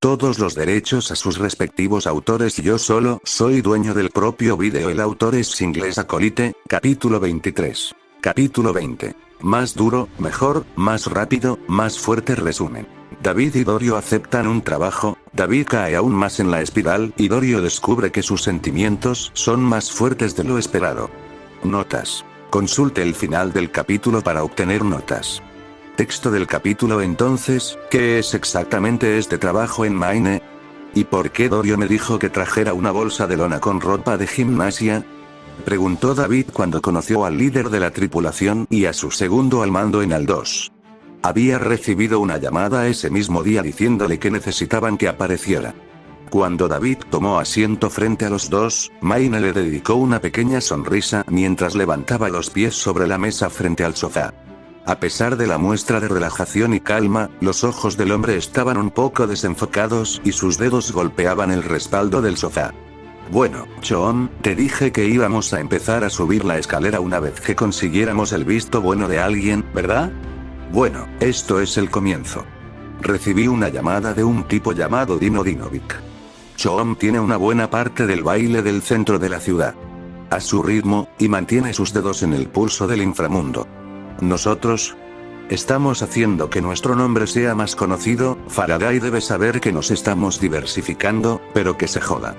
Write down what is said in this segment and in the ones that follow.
Todos los derechos a sus respectivos autores y yo solo soy dueño del propio vídeo. El autor es Inglés Acolyte, capítulo 23. Capítulo 20. Más duro, mejor, más rápido, más fuerte. Resumen. David y Dorio aceptan un trabajo, David cae aún más en la espiral y Dorio descubre que sus sentimientos son más fuertes de lo esperado. Notas. Consulte el final del capítulo para obtener notas. Texto del capítulo. Entonces, ¿qué es exactamente este trabajo en Maine? ¿Y por qué Dorio me dijo que trajera una bolsa de lona con ropa de gimnasia? Preguntó David cuando conoció al líder de la tripulación y a su segundo al mando en Aldous. Había recibido una llamada ese mismo día diciéndole que necesitaban que apareciera. Cuando David tomó asiento frente a los dos, Maine le dedicó una pequeña sonrisa mientras levantaba los pies sobre la mesa frente al sofá. A pesar de la muestra de relajación y calma, los ojos del hombre estaban un poco desenfocados y sus dedos golpeaban el respaldo del sofá. Bueno, Sean, te dije que íbamos a empezar a subir la escalera una vez que consiguiéramos el visto bueno de alguien, ¿verdad? Bueno, esto es el comienzo. Recibí una llamada de un tipo llamado Dino Dinovic. Sean tiene una buena parte del baile del centro de la ciudad. A su ritmo, y mantiene sus dedos en el pulso del inframundo. Nosotros estamos haciendo que nuestro nombre sea más conocido. Faraday debe saber que nos estamos diversificando, pero que se joda.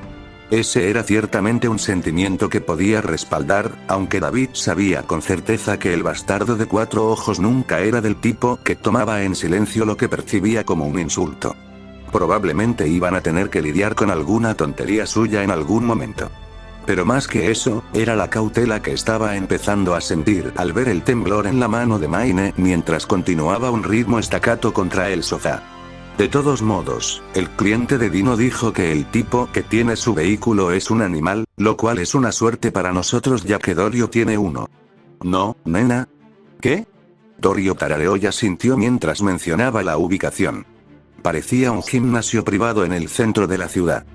Ese era ciertamente un sentimiento que podía respaldar, aunque David sabía con certeza que el bastardo de 4 ojos nunca era del tipo que tomaba en silencio lo que percibía como un insulto. Probablemente iban a tener que lidiar con alguna tontería suya en algún momento. Pero más que eso, era la cautela que estaba empezando a sentir al ver el temblor en la mano de Maine mientras continuaba un ritmo estacato contra el sofá. De todos modos, el cliente de Dino dijo que el tipo que tiene su vehículo es un animal, lo cual es una suerte para nosotros ya que Dorio tiene uno. ¿No, nena? ¿Qué? Dorio tarareó y asintió mientras mencionaba la ubicación. Parecía un gimnasio privado en el centro de la ciudad.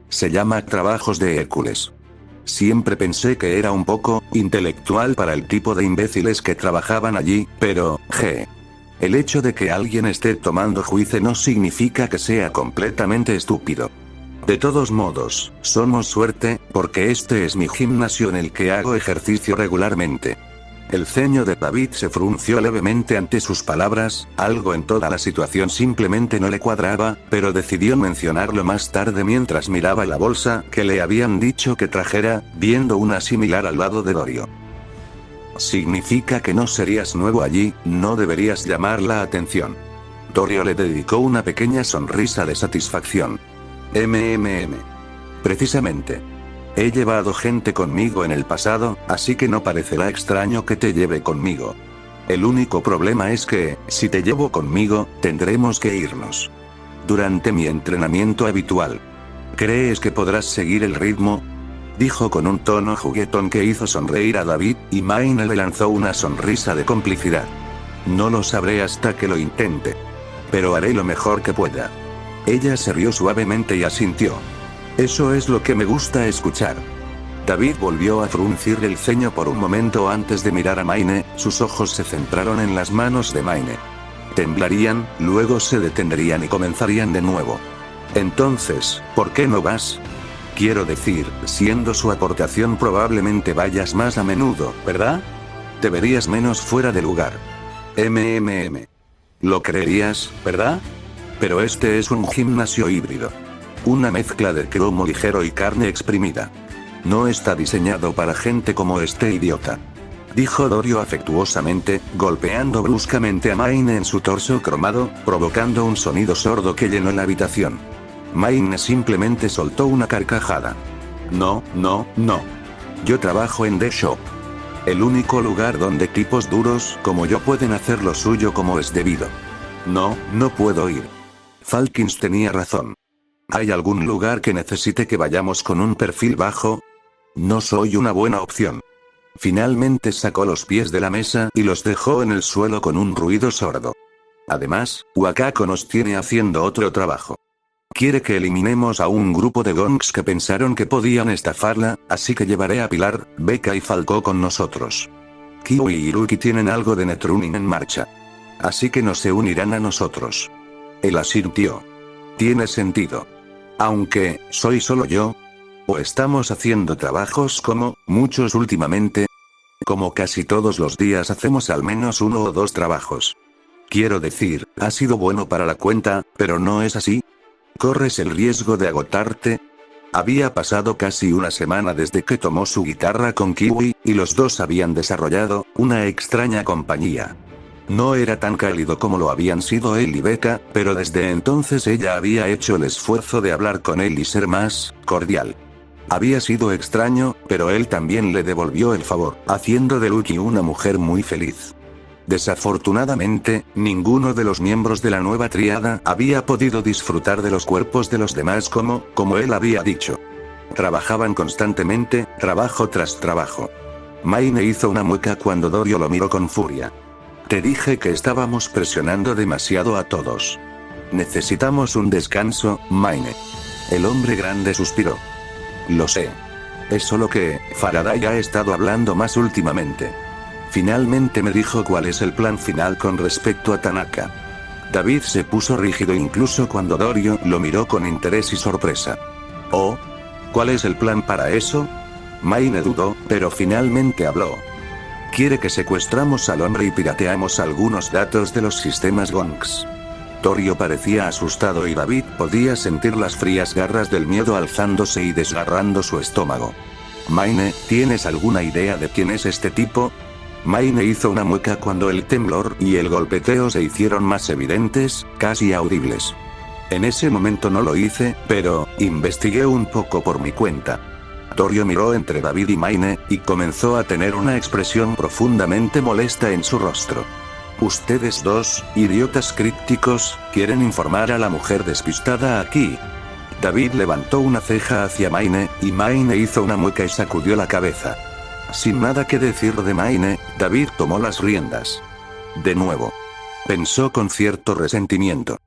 Se llama Trabajos de Hércules. Siempre pensé que era un poco intelectual para el tipo de imbéciles que trabajaban allí, pero, el hecho de que alguien esté tomando juicio no significa que sea completamente estúpido. De todos modos, somos suerte, porque este es mi gimnasio en el que hago ejercicio regularmente. El ceño de David se frunció levemente ante sus palabras, algo en toda la situación simplemente no le cuadraba, pero decidió mencionarlo más tarde mientras miraba la bolsa que le habían dicho que trajera, viendo una similar al lado de Dorio. Significa que no serías nuevo allí, no deberías llamar la atención. Dorio le dedicó una pequeña sonrisa de satisfacción. Precisamente. He llevado gente conmigo en el pasado, así que no parecerá extraño que te lleve conmigo. El único problema es que, si te llevo conmigo, tendremos que irnos. Durante mi entrenamiento habitual. ¿Crees que podrás seguir el ritmo? Dijo con un tono juguetón que hizo sonreír a David, y Maine le lanzó una sonrisa de complicidad. No lo sabré hasta que lo intente. Pero haré lo mejor que pueda. Ella se rió suavemente y asintió. Eso es lo que me gusta escuchar. David volvió a fruncir el ceño por un momento antes de mirar a Maine, sus ojos se centraron en las manos de Maine. Temblarían, luego se detendrían y comenzarían de nuevo. Entonces, ¿por qué no vas? Quiero decir, siendo su aportación probablemente vayas más a menudo, ¿verdad? Te verías menos fuera de lugar. Lo creerías, ¿verdad? Pero este es un gimnasio híbrido. Una mezcla de cromo ligero y carne exprimida. No está diseñado para gente como este idiota. Dijo Dorio afectuosamente, golpeando bruscamente a Maine en su torso cromado, provocando un sonido sordo que llenó la habitación. Maine simplemente soltó una carcajada. No. Yo trabajo en The Shop. El único lugar donde tipos duros como yo pueden hacer lo suyo como es debido. No puedo ir. Falkins tenía razón. ¿Hay algún lugar que necesite que vayamos con un perfil bajo? No soy una buena opción. Finalmente sacó los pies de la mesa y los dejó en el suelo con un ruido sordo. Además, Wakako nos tiene haciendo otro trabajo. Quiere que eliminemos a un grupo de gonks que pensaron que podían estafarla, así que llevaré a Pilar, Becca y Falco con nosotros. Kiwi y Iruki tienen algo de netruning en marcha. Así que no se unirán a nosotros. Él asintió. tiene sentido. Aunque, ¿soy solo yo? ¿O estamos haciendo trabajos como muchos últimamente? Como casi todos los días hacemos al menos 1 o 2 trabajos. Quiero decir, ha sido bueno para la cuenta, pero ¿no es así? ¿Corres el riesgo de agotarte? Había pasado casi una semana desde que tomó su guitarra con Kiwi, y los dos habían desarrollado una extraña compañía. No era tan cálido como lo habían sido él y Becca, pero desde entonces ella había hecho el esfuerzo de hablar con él y ser más cordial. Había sido extraño, pero él también le devolvió el favor, haciendo de Lucky una mujer muy feliz. Desafortunadamente, ninguno de los miembros de la nueva tríada había podido disfrutar de los cuerpos de los demás como él había dicho. Trabajaban constantemente, trabajo tras trabajo. Maine hizo una mueca cuando Dorio lo miró con furia. Te dije que estábamos presionando demasiado a todos. Necesitamos un descanso, Maine. El hombre grande suspiró. Lo sé. Es solo que, Faraday ha estado hablando más últimamente. Finalmente me dijo cuál es el plan final con respecto a Tanaka. David se puso rígido incluso cuando Dorio lo miró con interés y sorpresa. ¿Oh? ¿Cuál es el plan para eso? Maine dudó, pero finalmente habló. Quiere que secuestramos al hombre y pirateamos algunos datos de los sistemas Gongs. Dorio parecía asustado y David podía sentir las frías garras del miedo alzándose y desgarrando su estómago. Maine, ¿tienes alguna idea de quién es este tipo? Maine hizo una mueca cuando el temblor y el golpeteo se hicieron más evidentes, casi audibles. En ese momento no lo hice, pero investigué un poco por mi cuenta. Dorio miró entre David y Maine, y comenzó a tener una expresión profundamente molesta en su rostro. Ustedes dos, idiotas crípticos, quieren informar a la mujer despistada aquí. David levantó una ceja hacia Maine, y Maine hizo una mueca y sacudió la cabeza. Sin nada que decir de Maine, David tomó las riendas. De nuevo. Pensó con cierto resentimiento.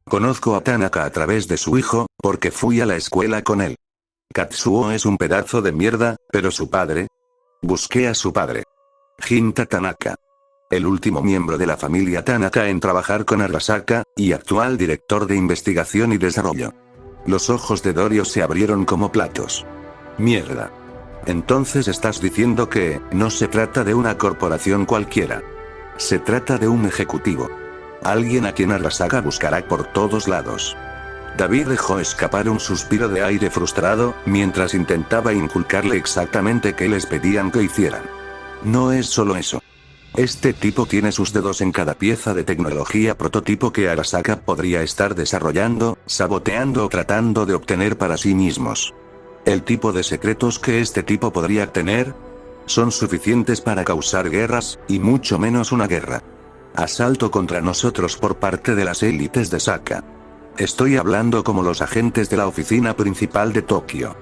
Conozco a Tanaka a través de su hijo, porque fui a la escuela con él. Katsuo es un pedazo de mierda, pero su padre. Busqué a su padre. Hinta Tanaka. El último miembro de la familia Tanaka en trabajar con Arasaka, y actual director de investigación y desarrollo. Los ojos de Dorio se abrieron como platos. Mierda. Entonces estás diciendo que no se trata de una corporación cualquiera. Se trata de un ejecutivo. Alguien a quien Arasaka buscará por todos lados. David dejó escapar un suspiro de aire frustrado, mientras intentaba inculcarle exactamente qué les pedían que hicieran. No es solo eso. Este tipo tiene sus dedos en cada pieza de tecnología prototipo que Arasaka podría estar desarrollando, saboteando o tratando de obtener para sí mismos. El tipo de secretos que este tipo podría tener son suficientes para causar guerras, y mucho menos una guerra. Asalto contra nosotros por parte de las élites de Saka. Estoy hablando como los agentes de la oficina principal de Tokio.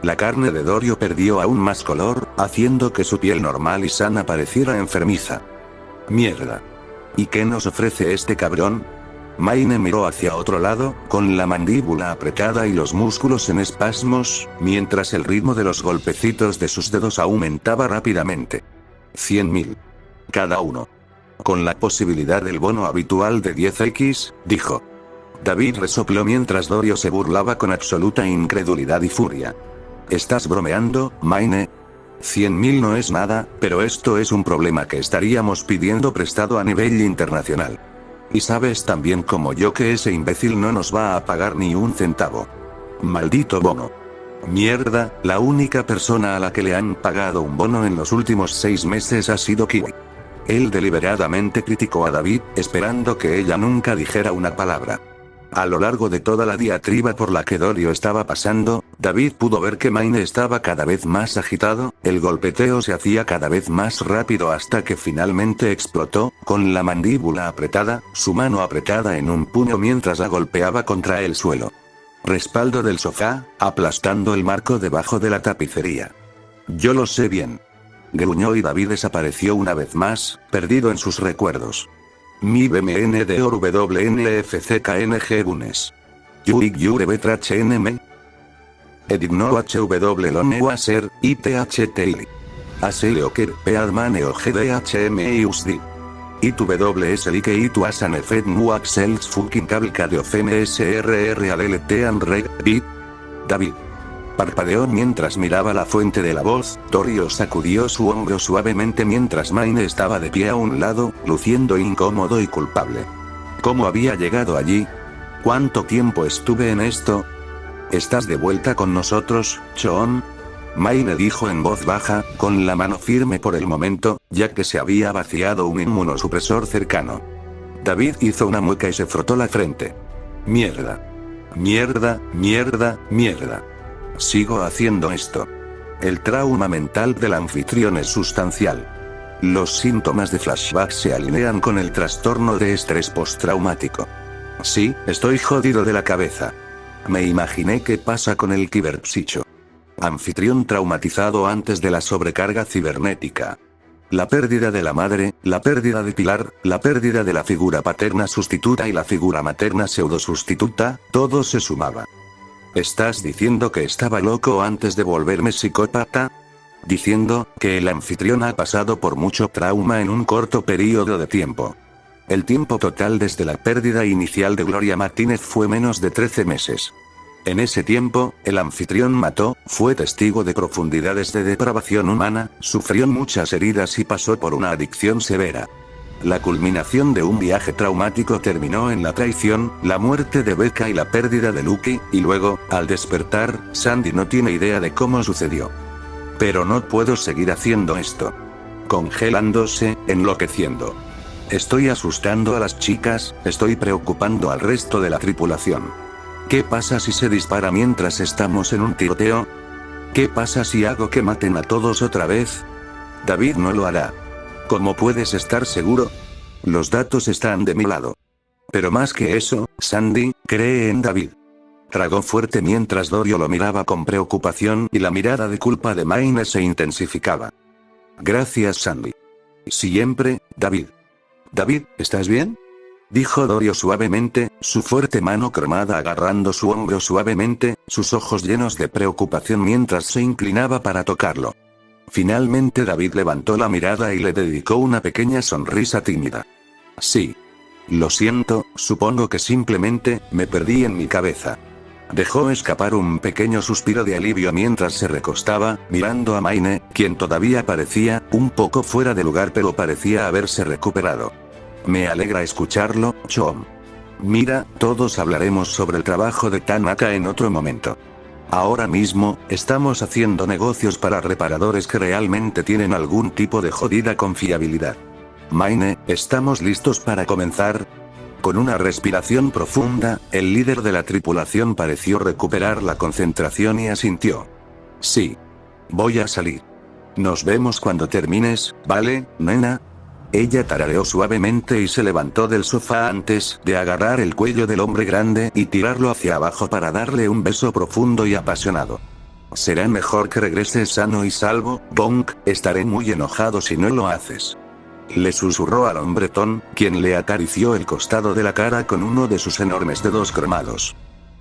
La carne de Dorio perdió aún más color, haciendo que su piel normal y sana pareciera enfermiza. Mierda. ¿Y qué nos ofrece este cabrón? Maine miró hacia otro lado, con la mandíbula apretada y los músculos en espasmos, mientras el ritmo de los golpecitos de sus dedos aumentaba rápidamente. 100.000. Cada uno. Con la posibilidad del bono habitual de 10x, dijo. David resopló mientras Dorio se burlaba con absoluta incredulidad y furia. ¿Estás bromeando, Maine? 100.000 no es nada, pero esto es un problema que estaríamos pidiendo prestado a nivel internacional. Y sabes tan bien como yo que ese imbécil no nos va a pagar ni un centavo. Maldito bono. Mierda, la única persona a la que le han pagado un bono en los últimos 6 meses ha sido Kiwi. Él deliberadamente criticó a David, esperando que ella nunca dijera una palabra. A lo largo de toda la diatriba por la que Dorio estaba pasando, David pudo ver que Maine estaba cada vez más agitado, el golpeteo se hacía cada vez más rápido hasta que finalmente explotó, con la mandíbula apretada, su mano apretada en un puño mientras la golpeaba contra el suelo. Respaldo del sofá, aplastando el marco debajo de la tapicería. Yo lo sé bien. Gruñó y David desapareció una vez más, perdido en sus recuerdos. Mi BMN de ORWNFCKNG Gunes. Yuik Yurebetrachnm. Edigno HW Lonewaser, ITHTILI. Aseleoker Peadmane OGDHM Usdi. ITWS like itu asan efet nuak sels fucking cable de ofeme srr allt and reg bit. David parpadeó mientras miraba la fuente de la voz. Dorio sacudió su hombro suavemente mientras Maine estaba de pie a un lado, luciendo incómodo y culpable. ¿Cómo había llegado allí? ¿Cuánto tiempo estuve en esto? ¿Estás de vuelta con nosotros, Choon? Maine dijo en voz baja, con la mano firme por el momento, ya que se había vaciado un inmunosupresor cercano. David hizo una mueca y se frotó la frente. Mierda. Mierda, mierda, mierda. Sigo haciendo esto. El trauma mental del anfitrión es sustancial. Los síntomas de flashback se alinean con el trastorno de estrés postraumático. Sí, estoy jodido de la cabeza. Me imaginé qué pasa con el ciberpsicho. Anfitrión traumatizado antes de la sobrecarga cibernética. La pérdida de la madre, la pérdida de Pilar, la pérdida de la figura paterna sustituta y la figura materna pseudosustituta, todo se sumaba. ¿Estás diciendo que estaba loco antes de volverme psicópata? Diciendo que el anfitrión ha pasado por mucho trauma en un corto periodo de tiempo. El tiempo total desde la pérdida inicial de Gloria Martínez fue menos de 13 meses. En ese tiempo, el anfitrión mató, fue testigo de profundidades de depravación humana, sufrió muchas heridas y pasó por una adicción severa. La culminación de un viaje traumático terminó en la traición, la muerte de Becca y la pérdida de Lucky, y luego, al despertar, Sandy no tiene idea de cómo sucedió. Pero no puedo seguir haciendo esto. Congelándose, enloqueciendo. Estoy asustando a las chicas, estoy preocupando al resto de la tripulación. ¿Qué pasa si se dispara mientras estamos en un tiroteo? ¿Qué pasa si hago que maten a todos otra vez? David no lo hará. ¿Cómo puedes estar seguro? Los datos están de mi lado. Pero más que eso, Sandy cree en David. Tragó fuerte mientras Dorio lo miraba con preocupación y la mirada de culpa de Maine se intensificaba. Gracias, Sandy. Siempre, David. David, ¿estás bien? Dijo Dorio suavemente, su fuerte mano cromada agarrando su hombro suavemente, sus ojos llenos de preocupación mientras se inclinaba para tocarlo. Finalmente David levantó la mirada y le dedicó una pequeña sonrisa tímida. Sí. Lo siento, supongo que simplemente, me perdí en mi cabeza. Dejó escapar un pequeño suspiro de alivio mientras se recostaba, mirando a Maine, quien todavía parecía, un poco fuera de lugar pero parecía haberse recuperado. Me alegra escucharlo, Choon. Mira, todos hablaremos sobre el trabajo de Tanaka en otro momento. Ahora mismo, estamos haciendo negocios para reparadores que realmente tienen algún tipo de jodida confiabilidad. Maine, ¿estamos listos para comenzar? Con una respiración profunda, el líder de la tripulación pareció recuperar la concentración y asintió. Sí. Voy a salir. Nos vemos cuando termines, ¿vale, nena? Ella tarareó suavemente y se levantó del sofá antes de agarrar el cuello del hombre grande y tirarlo hacia abajo para darle un beso profundo y apasionado. Será mejor que regreses sano y salvo, Bonk, estaré muy enojado si no lo haces. Le susurró al hombretón, quien le acarició el costado de la cara con uno de sus enormes dedos cromados.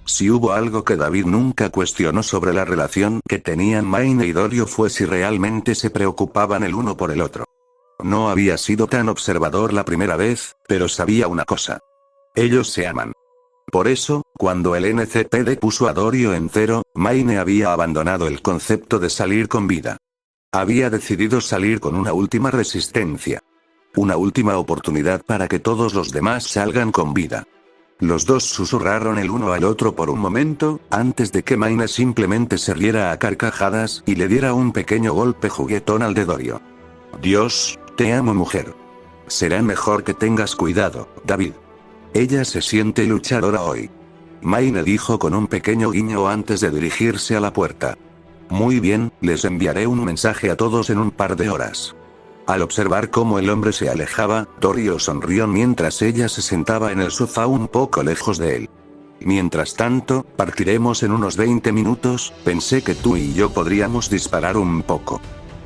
Si hubo algo que David nunca cuestionó sobre la relación que tenían Maine y Dorio fue si realmente se preocupaban el uno por el otro. No había sido tan observador la primera vez, pero sabía una cosa. Ellos se aman. Por eso, cuando el NCPD puso a Dorio en cero, Maine había abandonado el concepto de salir con vida. Había decidido salir con una última resistencia. Una última oportunidad para que todos los demás salgan con vida. Los dos susurraron el uno al otro por un momento, antes de que Maine simplemente se riera a carcajadas y le diera un pequeño golpe juguetón al de Dorio. Dios, te amo, mujer. Será mejor que tengas cuidado, David. Ella se siente luchadora hoy. Maine dijo con un pequeño guiño antes de dirigirse a la puerta. Muy bien, les enviaré un mensaje a todos en un par de horas. Al observar cómo el hombre se alejaba, Dorio sonrió mientras ella se sentaba en el sofá un poco lejos de él. Mientras tanto, partiremos en unos 20 minutos, pensé que tú y yo podríamos disparar un poco.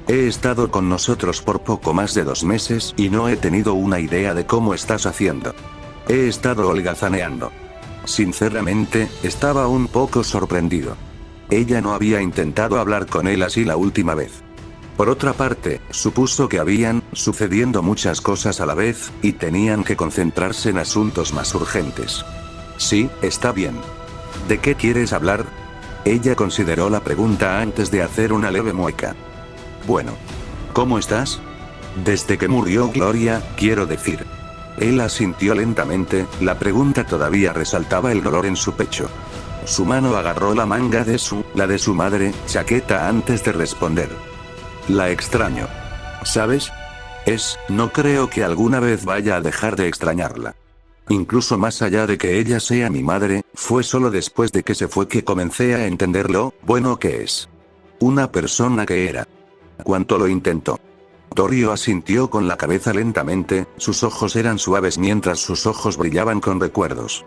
He estado con nosotros por poco más de 2 meses y no he tenido una idea de cómo estás haciendo. He estado holgazaneando. Sinceramente, estaba un poco sorprendido. Ella no había intentado hablar con él así la última vez. Por otra parte, supuso que habían sucediendo muchas cosas a la vez, y tenían que concentrarse en asuntos más urgentes. Sí, está bien. ¿De qué quieres hablar? Ella consideró la pregunta antes de hacer una leve mueca. Bueno. ¿Cómo estás? Desde que murió Gloria, quiero decir. Él asintió lentamente, la pregunta todavía resaltaba el dolor en su pecho. Su mano agarró la manga de la de su madre, chaqueta antes de responder. La extraño. ¿Sabes? No creo que alguna vez vaya a dejar de extrañarla. Incluso más allá de que ella sea mi madre, fue solo después de que se fue que comencé a entender lo bueno que es. Una persona que era. Cuanto lo intentó. Dorio asintió con la cabeza lentamente, sus ojos eran suaves mientras sus ojos brillaban con recuerdos.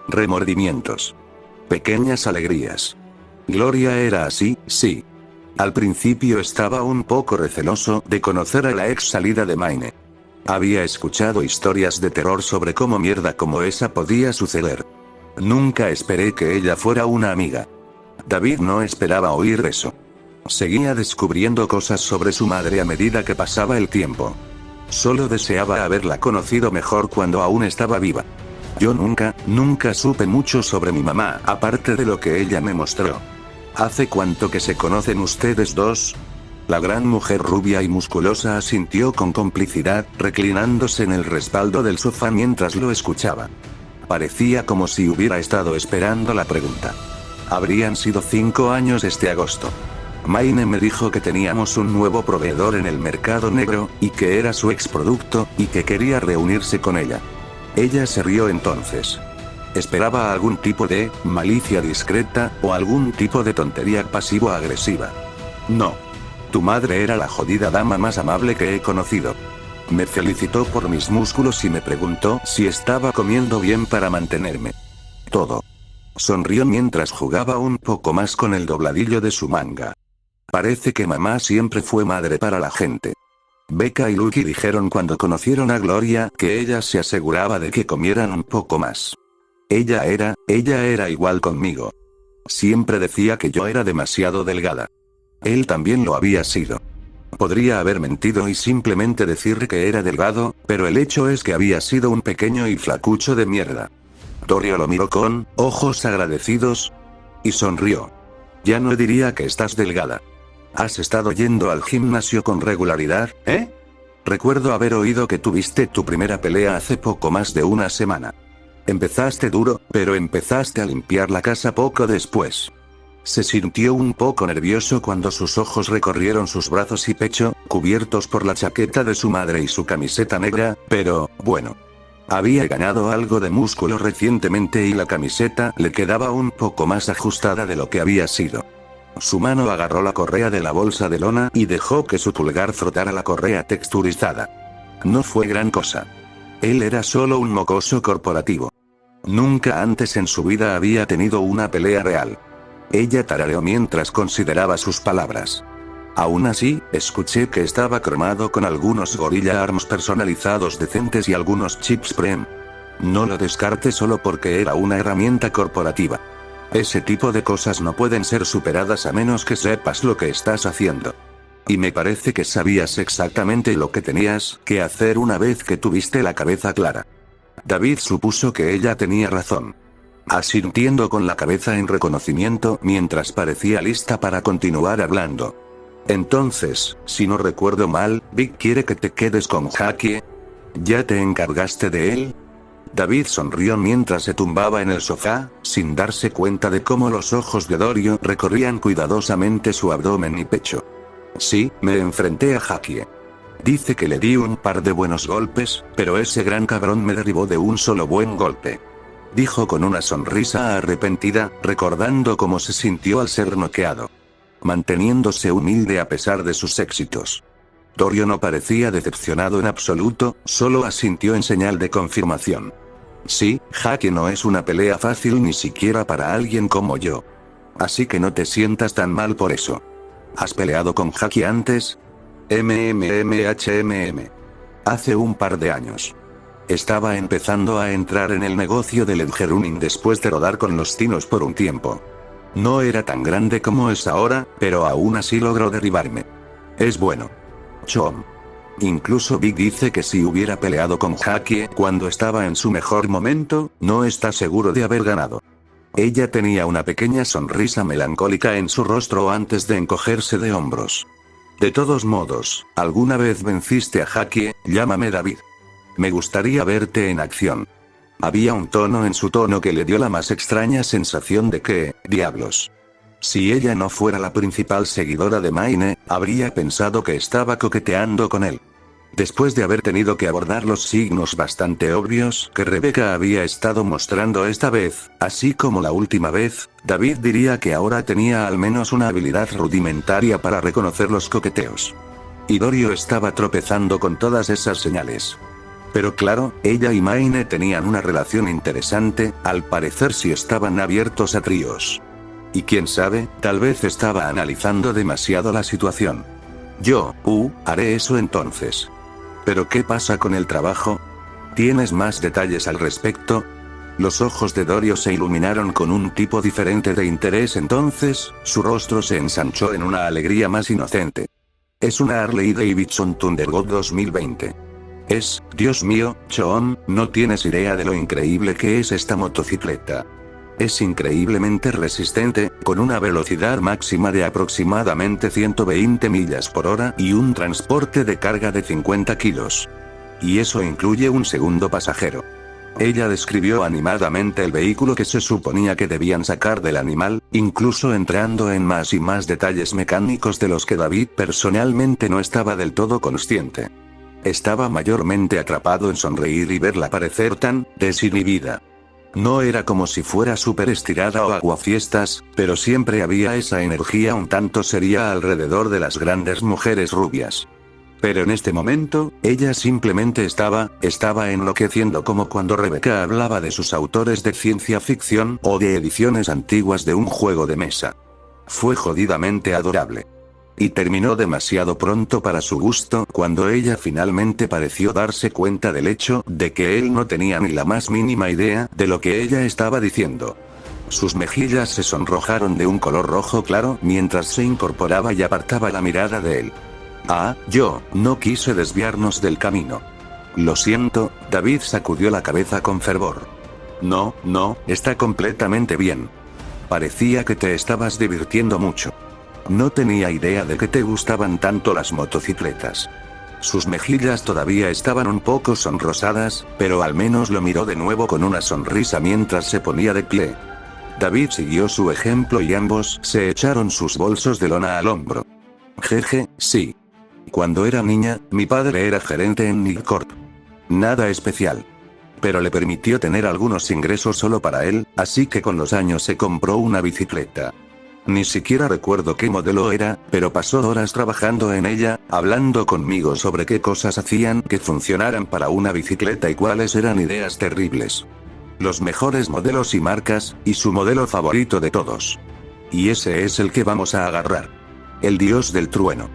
Remordimientos. Pequeñas alegrías. Gloria era así, sí. Al principio estaba un poco receloso de conocer a la ex salida de Maine. Había escuchado historias de terror sobre cómo mierda como esa podía suceder. Nunca esperé que ella fuera una amiga. David no esperaba oír eso. Seguía descubriendo cosas sobre su madre a medida que pasaba el tiempo. Solo deseaba haberla conocido mejor cuando aún estaba viva. Yo nunca supe mucho sobre mi mamá, aparte de lo que ella me mostró. ¿Hace cuánto que se conocen ustedes dos? La gran mujer rubia y musculosa asintió con complicidad, reclinándose en el respaldo del sofá mientras lo escuchaba. Parecía como si hubiera estado esperando la pregunta. Habrían sido 5 años este agosto. Maine me dijo que teníamos un nuevo proveedor en el mercado negro, y que era su exproducto, y que quería reunirse con ella. Ella se rió entonces. Esperaba algún tipo de malicia discreta, o algún tipo de tontería pasivo-agresiva. No. Tu madre era la jodida dama más amable que he conocido. Me felicitó por mis músculos y me preguntó si estaba comiendo bien para mantenerme. Todo. Sonrió mientras jugaba un poco más con el dobladillo de su manga. Parece que mamá siempre fue madre para la gente. Becca y Lucky dijeron cuando conocieron a Gloria que ella se aseguraba de que comieran un poco más. Ella era igual conmigo. Siempre decía que yo era demasiado delgada. Él también lo había sido. Podría haber mentido y simplemente decir que era delgado, pero el hecho es que había sido un pequeño y flacucho de mierda. Dorio lo miró con ojos agradecidos y sonrió. Ya no diría que estás delgada. ¿Has estado yendo al gimnasio con regularidad, eh? Recuerdo haber oído que tuviste tu primera pelea hace poco más de una semana. Empezaste duro, pero empezaste a limpiar la casa poco después. Se sintió un poco nervioso cuando sus ojos recorrieron sus brazos y pecho, cubiertos por la chaqueta de su madre y su camiseta negra, pero, bueno. Había ganado algo de músculo recientemente y la camiseta le quedaba un poco más ajustada de lo que había sido. Su mano agarró la correa de la bolsa de lona y dejó que su pulgar frotara la correa texturizada. No fue gran cosa. Él era solo un mocoso corporativo. Nunca antes en su vida había tenido una pelea real. Ella tarareó mientras consideraba sus palabras. Aún así, escuché que estaba cromado con algunos Gorilla Arms personalizados decentes y algunos chips Prem. No lo descarte solo porque era una herramienta corporativa. Ese tipo de cosas no pueden ser superadas a menos que sepas lo que estás haciendo. Y me parece que sabías exactamente lo que tenías que hacer una vez que tuviste la cabeza clara. David supuso que ella tenía razón. Asintiendo con la cabeza en reconocimiento mientras parecía lista para continuar hablando. Entonces, si no recuerdo mal, Vic quiere que te quedes con Jackie. ¿Ya te encargaste de él? David sonrió mientras se tumbaba en el sofá, sin darse cuenta de cómo los ojos de Dorio recorrían cuidadosamente su abdomen y pecho. Sí, me enfrenté a Jackie. Dice que le di un par de buenos golpes, pero ese gran cabrón me derribó de un solo buen golpe. Dijo con una sonrisa arrepentida, recordando cómo se sintió al ser noqueado. Manteniéndose humilde a pesar de sus éxitos. Dorio no parecía decepcionado en absoluto, solo asintió en señal de confirmación. Sí, Jackie no es una pelea fácil ni siquiera para alguien como yo. Así que no te sientas tan mal por eso. ¿Has peleado con Jackie antes? Hace un par de años. Estaba empezando a entrar en el negocio del edgerunning después de rodar con los Tinos por un tiempo. No era tan grande como es ahora, pero aún así logró derribarme. Es bueno. Chom. Incluso Big dice que si hubiera peleado con Jackie cuando estaba en su mejor momento, no está seguro de haber ganado. Ella tenía una pequeña sonrisa melancólica en su rostro antes de encogerse de hombros. De todos modos, ¿alguna vez venciste a Jackie? Llámame David. Me gustaría verte en acción. Había un tono en su tono que le dio la más extraña sensación de que, diablos. Si ella no fuera la principal seguidora de Maine, habría pensado que estaba coqueteando con él. Después de haber tenido que abordar los signos bastante obvios que Rebecca había estado mostrando esta vez, así como la última vez, David diría que ahora tenía al menos una habilidad rudimentaria para reconocer los coqueteos. Y Dorio estaba tropezando con todas esas señales. Pero claro, ella y Maine tenían una relación interesante, al parecer si estaban abiertos a tríos. Y quién sabe, tal vez estaba analizando demasiado la situación. Yo, haré eso entonces. ¿Pero qué pasa con el trabajo? ¿Tienes más detalles al respecto? Los ojos de Dorio se iluminaron con un tipo diferente de interés entonces, su rostro se ensanchó en una alegría más inocente. Es una Harley Davidson Thunderbolt 2020. Dios mío, Chom, no tienes idea de lo increíble que es esta motocicleta. Es increíblemente resistente, con una velocidad máxima de aproximadamente 120 millas por hora y un transporte de carga de 50 kilos. Y eso incluye un segundo pasajero. Ella describió animadamente el vehículo que se suponía que debían sacar del animal, incluso entrando en más y más detalles mecánicos de los que David personalmente no estaba del todo consciente. Estaba mayormente atrapado en sonreír y verla parecer tan desinhibida. No era como si fuera súper estirada o aguafiestas, pero siempre había esa energía un tanto seria alrededor de las grandes mujeres rubias. Pero en este momento, ella simplemente estaba enloqueciendo como cuando Rebecca hablaba de sus autores de ciencia ficción o de ediciones antiguas de un juego de mesa. Fue jodidamente adorable. Y terminó demasiado pronto para su gusto cuando ella finalmente pareció darse cuenta del hecho de que él no tenía ni la más mínima idea de lo que ella estaba diciendo. Sus mejillas se sonrojaron de un color rojo claro mientras se incorporaba y apartaba la mirada de él. Yo no quise desviarnos del camino. Lo siento, David sacudió la cabeza con fervor. No, está completamente bien. Parecía que te estabas divirtiendo mucho. No tenía idea de que te gustaban tanto las motocicletas. Sus mejillas todavía estaban un poco sonrosadas, pero al menos lo miró de nuevo con una sonrisa mientras se ponía de pie. David siguió su ejemplo y ambos se echaron sus bolsos de lona al hombro. Jeje, sí. Cuando era niña, mi padre era gerente en Nick Corp. Nada especial. Pero le permitió tener algunos ingresos solo para él, así que con los años se compró una bicicleta. Ni siquiera recuerdo qué modelo era, pero pasó horas trabajando en ella, hablando conmigo sobre qué cosas hacían que funcionaran para una bicicleta y cuáles eran ideas terribles. Los mejores modelos y marcas, y su modelo favorito de todos. Y ese es el que vamos a agarrar. El dios del trueno.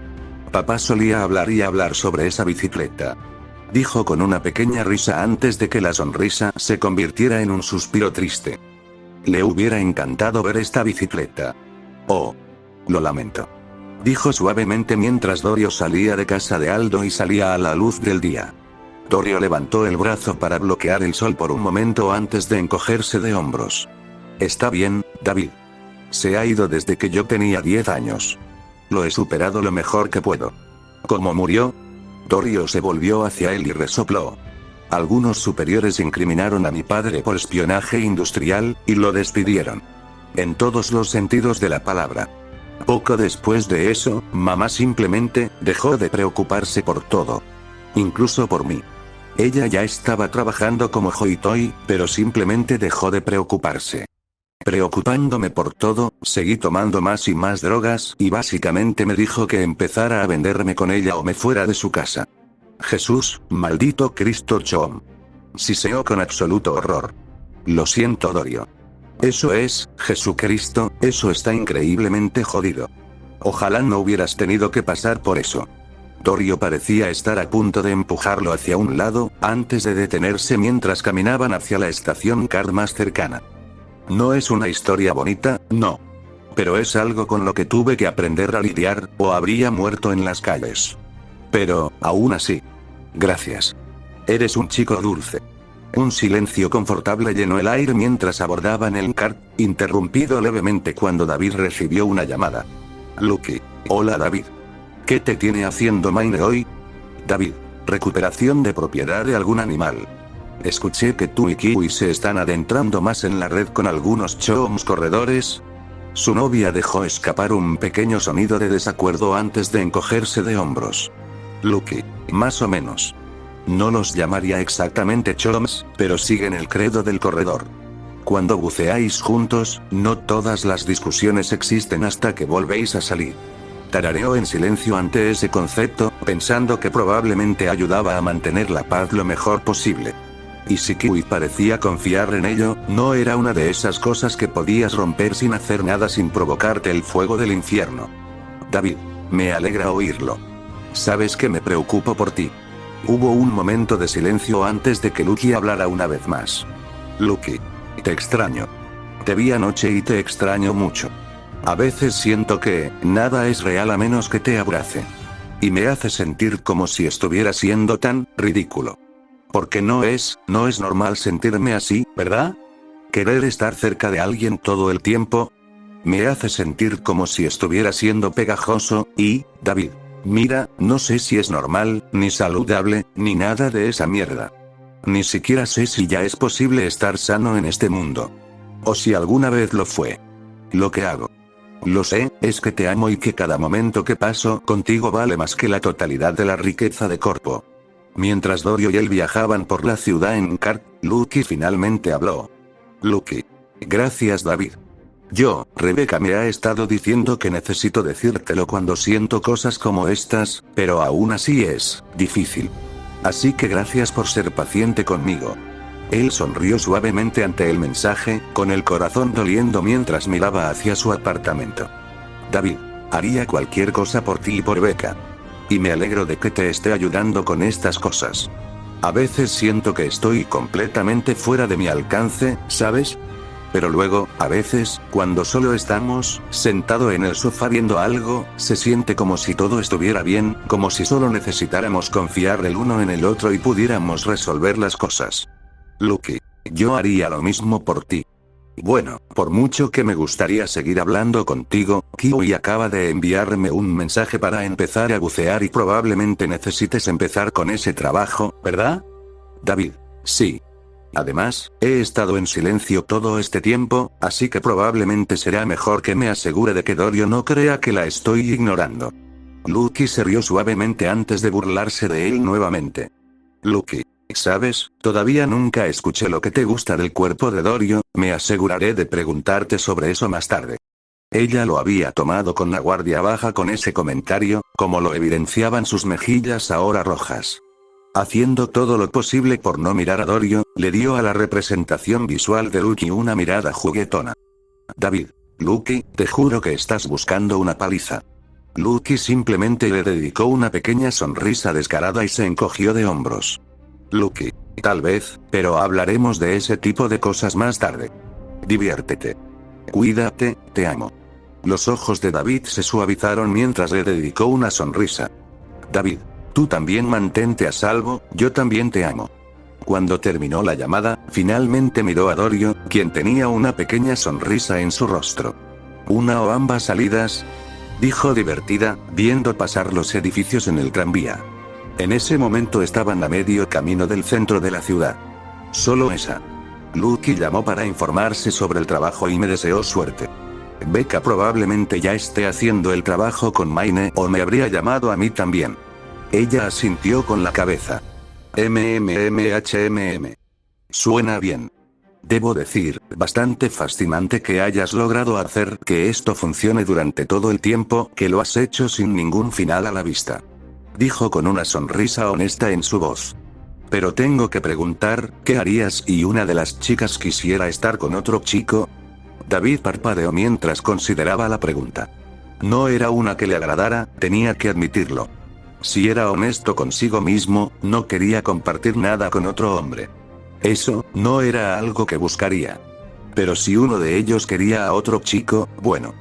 Papá solía hablar y hablar sobre esa bicicleta. Dijo con una pequeña risa antes de que la sonrisa se convirtiera en un suspiro triste. Le hubiera encantado ver esta bicicleta. Oh. Lo lamento. Dijo suavemente mientras Dorio salía de casa de Aldo y salía a la luz del día. Dorio levantó el brazo para bloquear el sol por un momento antes de encogerse de hombros. Está bien, David. Se ha ido desde que yo tenía 10 años. Lo he superado lo mejor que puedo. ¿Cómo murió? Dorio se volvió hacia él y resopló. Algunos superiores incriminaron a mi padre por espionaje industrial, y lo despidieron. En todos los sentidos de la palabra. Poco después de eso, mamá simplemente dejó de preocuparse por todo. Incluso por mí. Ella ya estaba trabajando como hoitoi, pero simplemente dejó de preocuparse. Preocupándome por todo, seguí tomando más y más drogas y básicamente me dijo que empezara a venderme con ella o me fuera de su casa. Jesús, maldito Cristo Chom. Siseó con absoluto horror. Lo siento Dorio. Eso es, Jesucristo, eso está increíblemente jodido. Ojalá no hubieras tenido que pasar por eso. Dorio parecía estar a punto de empujarlo hacia un lado, antes de detenerse mientras caminaban hacia la estación car más cercana. No es una historia bonita, no. pero es algo con lo que tuve que aprender a lidiar, o habría muerto en las calles. Pero, aún así. Gracias. Eres un chico dulce. Un silencio confortable llenó el aire mientras abordaban el kart, interrumpido levemente cuando David recibió una llamada. Lucky. Hola David. ¿Qué te tiene haciendo Maine hoy? David. Recuperación de propiedad de algún animal. Escuché que tú y Kiwi se están adentrando más en la red con algunos choms corredores. Su novia dejó escapar un pequeño sonido de desacuerdo antes de encogerse de hombros. Lucky. Más o menos. No los llamaría exactamente choms, pero siguen el credo del corredor. Cuando buceáis juntos, no todas las discusiones existen hasta que volvéis a salir. Tarareó en silencio ante ese concepto, pensando que probablemente ayudaba a mantener la paz lo mejor posible. Y si Kiwi parecía confiar en ello, no era una de esas cosas que podías romper sin hacer nada sin provocarte el fuego del infierno. David. Me alegra oírlo. Sabes que me preocupo por ti. Hubo un momento de silencio antes de que Lucky hablara una vez más. Lucky. Te extraño. Te vi anoche y te extraño mucho. A veces siento que, nada es real a menos que te abrace. Y me hace sentir como si estuviera siendo tan ridículo. Porque no es normal sentirme así, ¿verdad? Querer estar cerca de alguien todo el tiempo. Me hace sentir como si estuviera siendo pegajoso, y, David. Mira, no sé si es normal, ni saludable, ni nada de esa mierda. Ni siquiera sé si ya es posible estar sano en este mundo. O si alguna vez lo fue. Lo que hago. Lo sé, es que te amo y que cada momento que paso contigo vale más que la totalidad de la riqueza de Corpo. Mientras Dorio y él viajaban por la ciudad en kart, Lucky finalmente habló. Lucky. Gracias David. Rebeca me ha estado diciendo que necesito decírtelo cuando siento cosas como estas, pero aún así es difícil. Así que gracias por ser paciente conmigo. Él sonrió suavemente ante el mensaje, con el corazón doliendo mientras miraba hacia su apartamento. David. Haría cualquier cosa por ti y por Becca. Y me alegro de que te esté ayudando con estas cosas. A veces siento que estoy completamente fuera de mi alcance, ¿sabes? Pero luego, a veces, cuando solo estamos, sentado en el sofá viendo algo, se siente como si todo estuviera bien, como si solo necesitáramos confiar el uno en el otro y pudiéramos resolver las cosas. Lucky. Yo haría lo mismo por ti. Bueno, por mucho que me gustaría seguir hablando contigo, Kiwi acaba de enviarme un mensaje para empezar a bucear y probablemente necesites empezar con ese trabajo, ¿verdad? David. Sí. Además, he estado en silencio todo este tiempo, así que probablemente será mejor que me asegure de que Dorio no crea que la estoy ignorando. Lucky se rió suavemente antes de burlarse de él nuevamente. Lucky. ¿Sabes? Todavía nunca escuché lo que te gusta del cuerpo de Dorio, me aseguraré de preguntarte sobre eso más tarde. Ella lo había tomado con la guardia baja con ese comentario, como lo evidenciaban sus mejillas ahora rojas. Haciendo todo lo posible por no mirar a Dorio, le dio a la representación visual de Lucky una mirada juguetona. David. Lucky, te juro que estás buscando una paliza. Lucky simplemente le dedicó una pequeña sonrisa descarada y se encogió de hombros. Lucky. Tal vez, pero hablaremos de ese tipo de cosas más tarde. Diviértete. Cuídate, te amo. Los ojos de David se suavizaron mientras le dedicó una sonrisa. David. Tú también mantente a salvo, yo también te amo. Cuando terminó la llamada, finalmente miró a Dorio, quien tenía una pequeña sonrisa en su rostro. ¿Una o ambas salidas? Dijo divertida, viendo pasar los edificios en el tranvía. En ese momento estaban a medio camino del centro de la ciudad. Solo esa. Lucky llamó para informarse sobre el trabajo y me deseó suerte. Becca probablemente ya esté haciendo el trabajo con Maine o me habría llamado a mí también. Ella asintió con la cabeza. MMMHMM. Suena bien. Debo decir, bastante fascinante que hayas logrado hacer que esto funcione durante todo el tiempo que lo has hecho sin ningún final a la vista. Dijo con una sonrisa honesta en su voz. Pero tengo que preguntar, ¿qué harías si una de las chicas quisiera estar con otro chico? David parpadeó mientras consideraba la pregunta. No era una que le agradara, tenía que admitirlo. Si era honesto consigo mismo, no quería compartir nada con otro hombre. Eso no era algo que buscaría. Pero si uno de ellos quería a otro chico, bueno.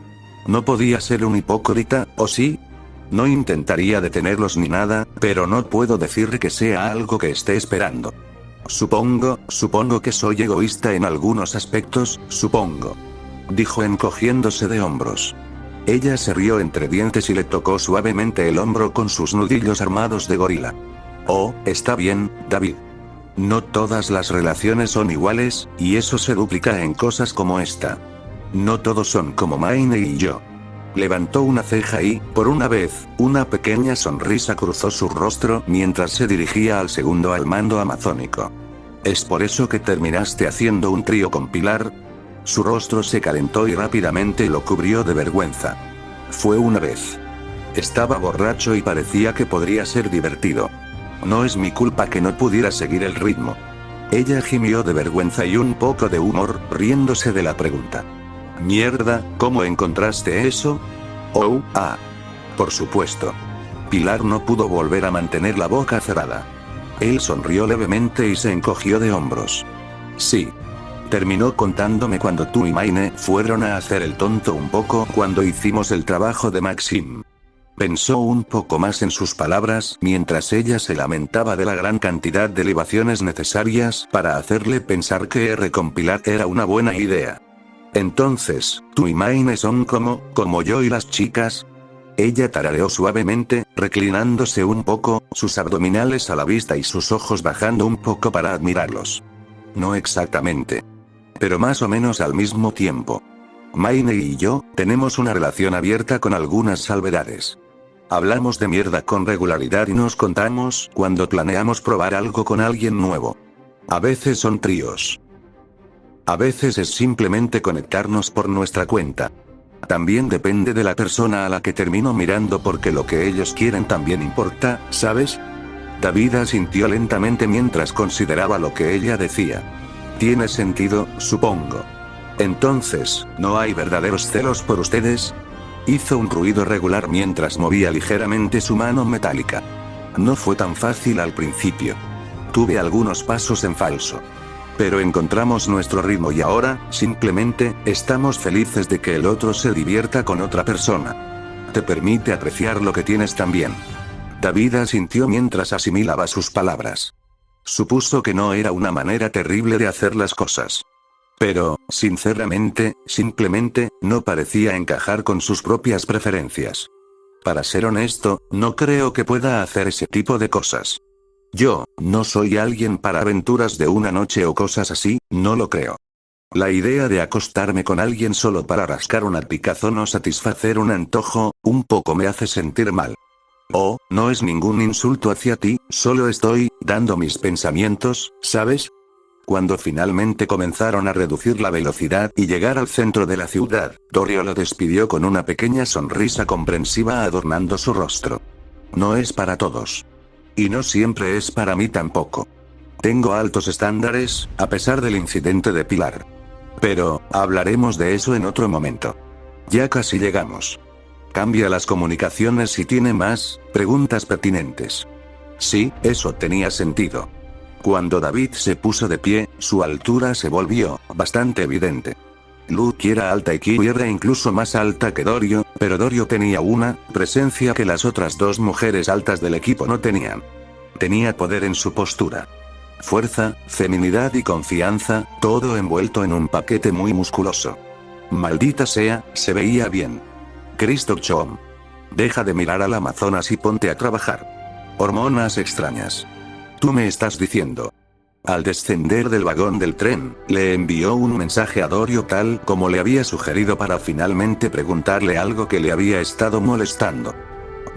No podía ser un hipócrita, ¿o sí? No intentaría detenerlos ni nada, pero no puedo decir que sea algo que esté esperando. Supongo que soy egoísta en algunos aspectos, supongo. Dijo encogiéndose de hombros. Ella se rió entre dientes y le tocó suavemente el hombro con sus nudillos armados de gorila. Oh, está bien, David. No todas las relaciones son iguales, y eso se duplica en cosas como esta. No todos son como Maine y yo. Levantó una ceja y, por una vez, una pequeña sonrisa cruzó su rostro mientras se dirigía al segundo al mando amazónico. ¿Es por eso que terminaste haciendo un trío con Pilar? Su rostro se calentó y rápidamente lo cubrió de vergüenza. Fue una vez. Estaba borracho y parecía que podría ser divertido. No es mi culpa que no pudiera seguir el ritmo. Ella gimió de vergüenza y un poco de humor, riéndose de la pregunta. Mierda, ¿cómo encontraste eso? Oh, por supuesto. Pilar no pudo volver a mantener la boca cerrada. Él sonrió levemente y se encogió de hombros. Sí. Terminó contándome cuando tú y Maine fueron a hacer el tonto un poco cuando hicimos el trabajo de Maxim. Pensó un poco más en sus palabras mientras ella se lamentaba de la gran cantidad de libaciones necesarias para hacerle pensar que con Pilar era una buena idea. Entonces, tú y Maine son como yo y las chicas. Ella tarareó suavemente, reclinándose un poco, sus abdominales a la vista y sus ojos bajando un poco para admirarlos. No exactamente. Pero más o menos al mismo tiempo. Maine y yo tenemos una relación abierta con algunas salvedades. Hablamos de mierda con regularidad y nos contamos cuando planeamos probar algo con alguien nuevo. A veces son tríos. A veces es simplemente conectarnos por nuestra cuenta. También depende de la persona a la que termino mirando porque lo que ellos quieren también importa, ¿sabes? David asintió lentamente mientras consideraba lo que ella decía. Tiene sentido, supongo. Entonces, ¿no hay verdaderos celos por ustedes? Hizo un ruido regular mientras movía ligeramente su mano metálica. No fue tan fácil al principio. Tuve algunos pasos en falso. Pero encontramos nuestro ritmo y ahora, simplemente, estamos felices de que el otro se divierta con otra persona. Te permite apreciar lo que tienes también. David asintió mientras asimilaba sus palabras. Supuso que no era una manera terrible de hacer las cosas. Pero, sinceramente, simplemente, no parecía encajar con sus propias preferencias. Para ser honesto, no creo que pueda hacer ese tipo de cosas. Yo, no soy alguien para aventuras de una noche o cosas así, no lo creo. La idea de acostarme con alguien solo para rascar una picazón o satisfacer un antojo, un poco me hace sentir mal. Oh, no es ningún insulto hacia ti, solo estoy dando mis pensamientos, ¿sabes? Cuando finalmente comenzaron a reducir la velocidad y llegar al centro de la ciudad, Dorio lo despidió con una pequeña sonrisa comprensiva adornando su rostro. No es para todos. Y no siempre es para mí tampoco. Tengo altos estándares, a pesar del incidente de Pilar. Pero, hablaremos de eso en otro momento. Ya casi llegamos. Cambia las comunicaciones si tiene más preguntas pertinentes. Sí, eso tenía sentido. Cuando David se puso de pie, su altura se volvió bastante evidente. Luke era alta y Kiri era incluso más alta que Dorio, pero Dorio tenía una presencia que las otras dos mujeres altas del equipo no tenían. Tenía poder en su postura. Fuerza, feminidad y confianza, todo envuelto en un paquete muy musculoso. Maldita sea, se veía bien. Cristo Chom. Deja de mirar al Amazonas y ponte a trabajar. Hormonas extrañas. Tú me estás diciendo. Al descender del vagón del tren, le envió un mensaje a Dorio tal como le había sugerido para finalmente preguntarle algo que le había estado molestando.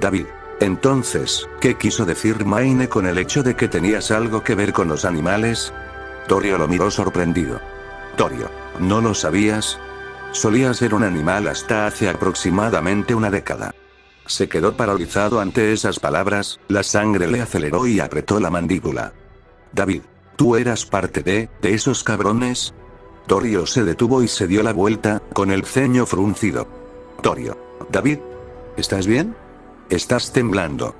David. Entonces, ¿qué quiso decir Maine con el hecho de que tenías algo que ver con los animales? Dorio lo miró sorprendido. Dorio, ¿no lo sabías? Solía ser un animal hasta hace aproximadamente una década. Se quedó paralizado ante esas palabras, la sangre le aceleró y apretó la mandíbula. David, ¿tú eras parte de esos cabrones? Dorio se detuvo y se dio la vuelta, con el ceño fruncido. Dorio, David, ¿estás bien? Estás temblando.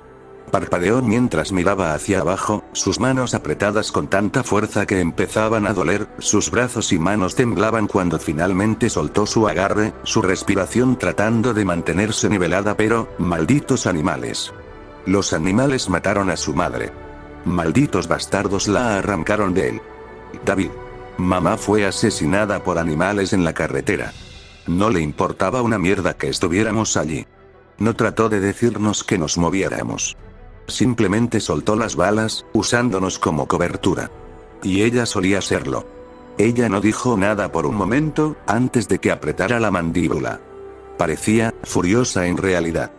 Parpadeó mientras miraba hacia abajo, sus manos apretadas con tanta fuerza que empezaban a doler, sus brazos y manos temblaban cuando finalmente soltó su agarre, su respiración tratando de mantenerse nivelada, pero, malditos animales. Los animales mataron a su madre. Malditos bastardos la arrancaron de él. David. Mamá fue asesinada por animales en la carretera. No le importaba una mierda que estuviéramos allí. No trató de decirnos que nos moviéramos. Simplemente soltó las balas, usándonos como cobertura. Y ella solía serlo. Ella no dijo nada por un momento, antes de que apretara la mandíbula. Parecía furiosa en realidad.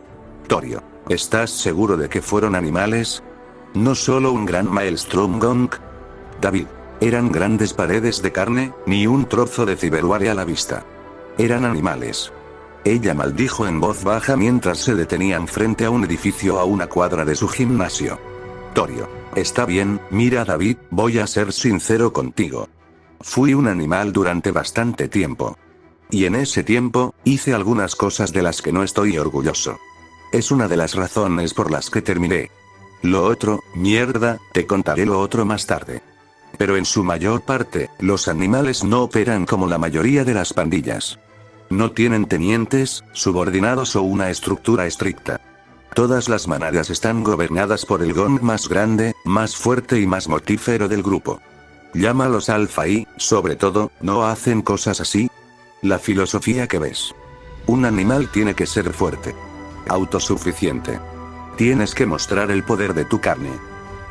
Torio, ¿estás seguro de que fueron animales? ¿No solo un gran maelstrom gong? David. Eran grandes paredes de carne, ni un trozo de ciberware a la vista. Eran animales. Ella maldijo en voz baja mientras se detenían frente a un edificio a una cuadra de su gimnasio. Torio. Está bien, mira David, voy a ser sincero contigo. Fui un animal durante bastante tiempo. Y en ese tiempo, hice algunas cosas de las que no estoy orgulloso. Es una de las razones por las que terminé. Lo otro, mierda, te contaré lo otro más tarde. Pero en su mayor parte, los animales no operan como la mayoría de las pandillas. No tienen tenientes, subordinados o una estructura estricta. Todas las manadas están gobernadas por el gong más grande, más fuerte y más mortífero del grupo. Llámalos alfa y, sobre todo, ¿no hacen cosas así? La filosofía que ves. Un animal tiene que ser fuerte. Autosuficiente. Tienes que mostrar el poder de tu carne.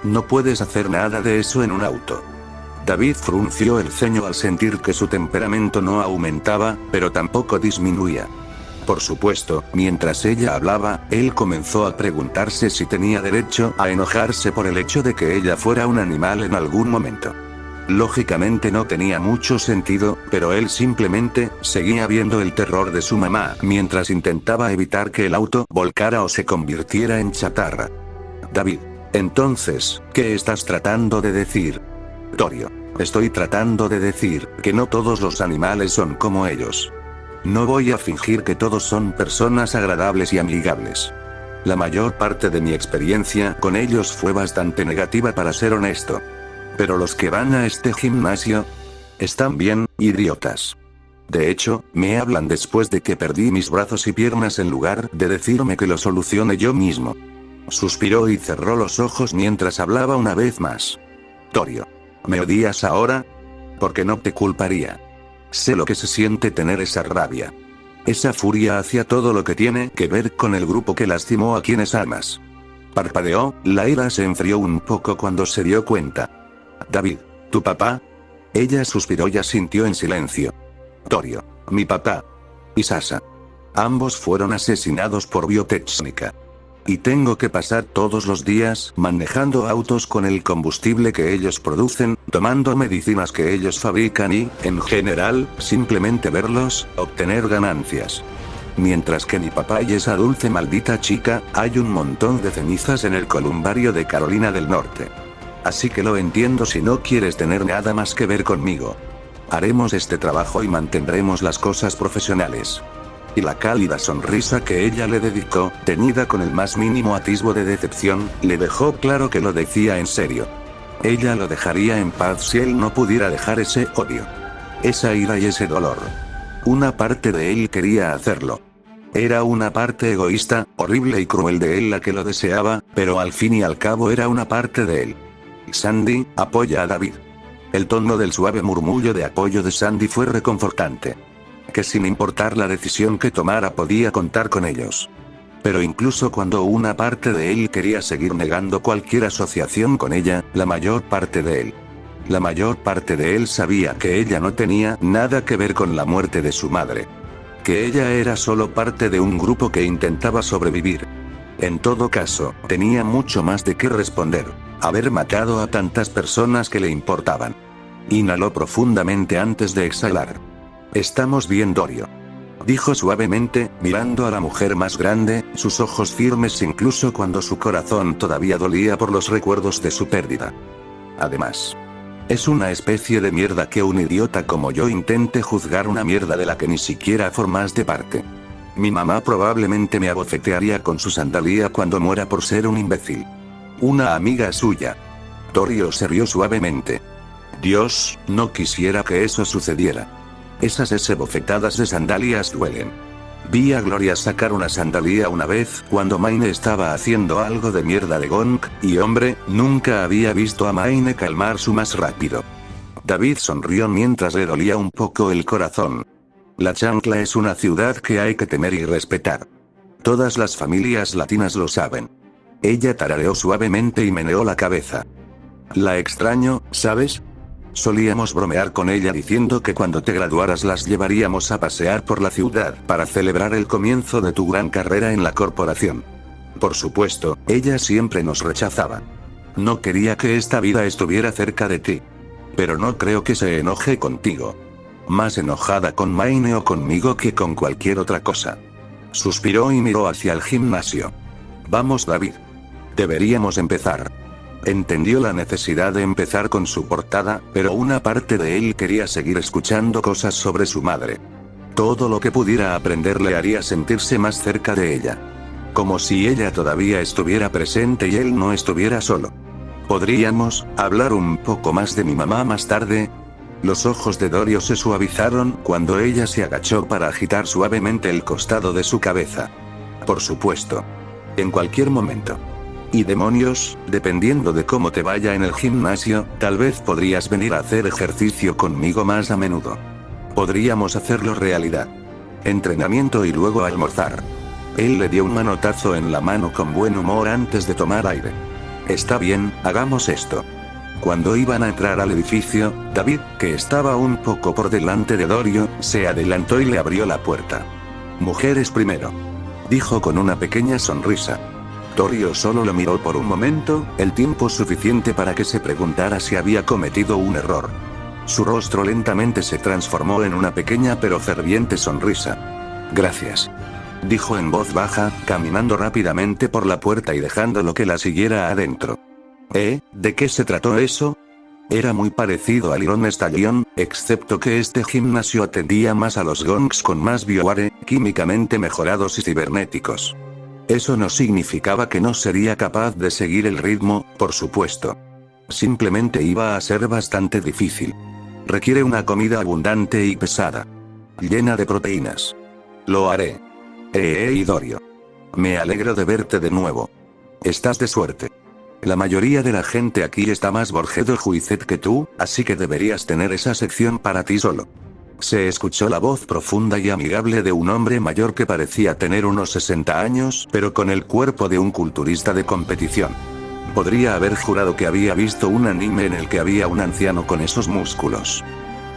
No puedes hacer nada de eso en un auto. David frunció el ceño al sentir que su temperamento no aumentaba, pero tampoco disminuía. Por supuesto, mientras ella hablaba, él comenzó a preguntarse si tenía derecho a enojarse por el hecho de que ella fuera un animal en algún momento. Lógicamente no tenía mucho sentido, pero él simplemente seguía viendo el terror de su mamá mientras intentaba evitar que el auto volcara o se convirtiera en chatarra. David. Entonces, ¿qué estás tratando de decir? Torio. Estoy tratando de decir que no todos los animales son como ellos. No voy a fingir que todos son personas agradables y amigables. La mayor parte de mi experiencia con ellos fue bastante negativa, para ser honesto. Pero los que van a este gimnasio están bien idiotas. De hecho, me hablan después de que perdí mis brazos y piernas en lugar de decirme que lo solucione yo mismo. Suspiró y cerró los ojos mientras hablaba una vez más. Torio. ¿Me odias ahora? Porque no te culparía. Sé lo que se siente tener esa rabia. Esa furia hacia todo lo que tiene que ver con el grupo que lastimó a quienes amas. Parpadeó, la ira se enfrió un poco cuando se dio cuenta. David, ¿tu papá? Ella suspiró y asintió en silencio. Torio, mi papá. Y Sasha. Ambos fueron asesinados por Biotechnica. Y tengo que pasar todos los días manejando autos con el combustible que ellos producen, tomando medicinas que ellos fabrican y, en general, simplemente verlos, obtener ganancias. Mientras que mi papá y esa dulce maldita chica, hay un montón de cenizas en el columbario de Carolina del Norte. Así que lo entiendo si no quieres tener nada más que ver conmigo. Haremos este trabajo y mantendremos las cosas profesionales. Y la cálida sonrisa que ella le dedicó, teñida con el más mínimo atisbo de decepción, le dejó claro que lo decía en serio. Ella lo dejaría en paz si él no pudiera dejar ese odio. Esa ira y ese dolor. Una parte de él quería hacerlo. Era una parte egoísta, horrible y cruel de él la que lo deseaba, pero al fin y al cabo era una parte de él. Sandy, apoya a David. El tono del suave murmullo de apoyo de Sandy fue reconfortante. Que sin importar la decisión que tomara podía contar con ellos. Pero incluso cuando una parte de él quería seguir negando cualquier asociación con ella, la mayor parte de él sabía que ella no tenía nada que ver con la muerte de su madre. Que ella era solo parte de un grupo que intentaba sobrevivir. En todo caso, tenía mucho más de qué responder. Haber matado a tantas personas que le importaban. Inhaló profundamente antes de exhalar. Estamos bien, Torio. Dijo suavemente, mirando a la mujer más grande, sus ojos firmes incluso cuando su corazón todavía dolía por los recuerdos de su pérdida. Además, es una especie de mierda que un idiota como yo intente juzgar una mierda de la que ni siquiera formas de parte. Mi mamá probablemente me abofetearía con su sandalía cuando muera por ser un imbécil. Una amiga suya. Torio se rió suavemente. Dios, no quisiera que eso sucediera. Esas bofetadas de sandalias duelen. Vi a Gloria sacar una sandalía una vez cuando Maine estaba haciendo algo de mierda de Gonk, y hombre, nunca había visto a Maine calmar su más rápido. David sonrió mientras le dolía un poco el corazón. La chancla es una ciudad que hay que temer y respetar. Todas las familias latinas lo saben. Ella tarareó suavemente y meneó la cabeza. La extraño, ¿sabes? Solíamos bromear con ella diciendo que cuando te graduaras las llevaríamos a pasear por la ciudad para celebrar el comienzo de tu gran carrera en la corporación. Por supuesto, ella siempre nos rechazaba. No quería que esta vida estuviera cerca de ti. Pero no creo que se enoje contigo. Más enojada con Maine o conmigo que con cualquier otra cosa. Suspiró y miró hacia el gimnasio. Vamos, David. Deberíamos empezar. Entendió la necesidad de empezar con su portada, pero una parte de él quería seguir escuchando cosas sobre su madre. Todo lo que pudiera aprender le haría sentirse más cerca de ella. Como si ella todavía estuviera presente y él no estuviera solo. ¿Podríamos hablar un poco más de mi mamá más tarde? Los ojos de Dorio se suavizaron cuando ella se agachó para agitar suavemente el costado de su cabeza. Por supuesto. En cualquier momento. Y demonios, dependiendo de cómo te vaya en el gimnasio, tal vez podrías venir a hacer ejercicio conmigo más a menudo. Podríamos hacerlo realidad. Entrenamiento y luego almorzar. Él le dio un manotazo en la mano con buen humor antes de tomar aire. Está bien, hagamos esto. Cuando iban a entrar al edificio, David, que estaba un poco por delante de Dorio, se adelantó y le abrió la puerta. Mujeres primero. Dijo con una pequeña sonrisa. Dorio solo lo miró por un momento, el tiempo suficiente para que se preguntara si había cometido un error. Su rostro lentamente se transformó en una pequeña pero ferviente sonrisa. Gracias. Dijo en voz baja, caminando rápidamente por la puerta y dejándolo que la siguiera adentro. ¿De qué se trató eso? Era muy parecido al Iron Stallion, excepto que este gimnasio atendía más a los gongs con más bioware, químicamente mejorados y cibernéticos. Eso no significaba que no sería capaz de seguir el ritmo, por supuesto. Simplemente iba a ser bastante difícil. Requiere una comida abundante y pesada. Llena de proteínas. Lo haré. Dorio. Me alegro de verte de nuevo. Estás de suerte. La mayoría de la gente aquí está más Borgedo Juizet que tú, así que deberías tener esa sección para ti solo. Se escuchó la voz profunda y amigable de un hombre mayor que parecía tener unos 60 años, pero con el cuerpo de un culturista de competición. Podría haber jurado que había visto un anime en el que había un anciano con esos músculos.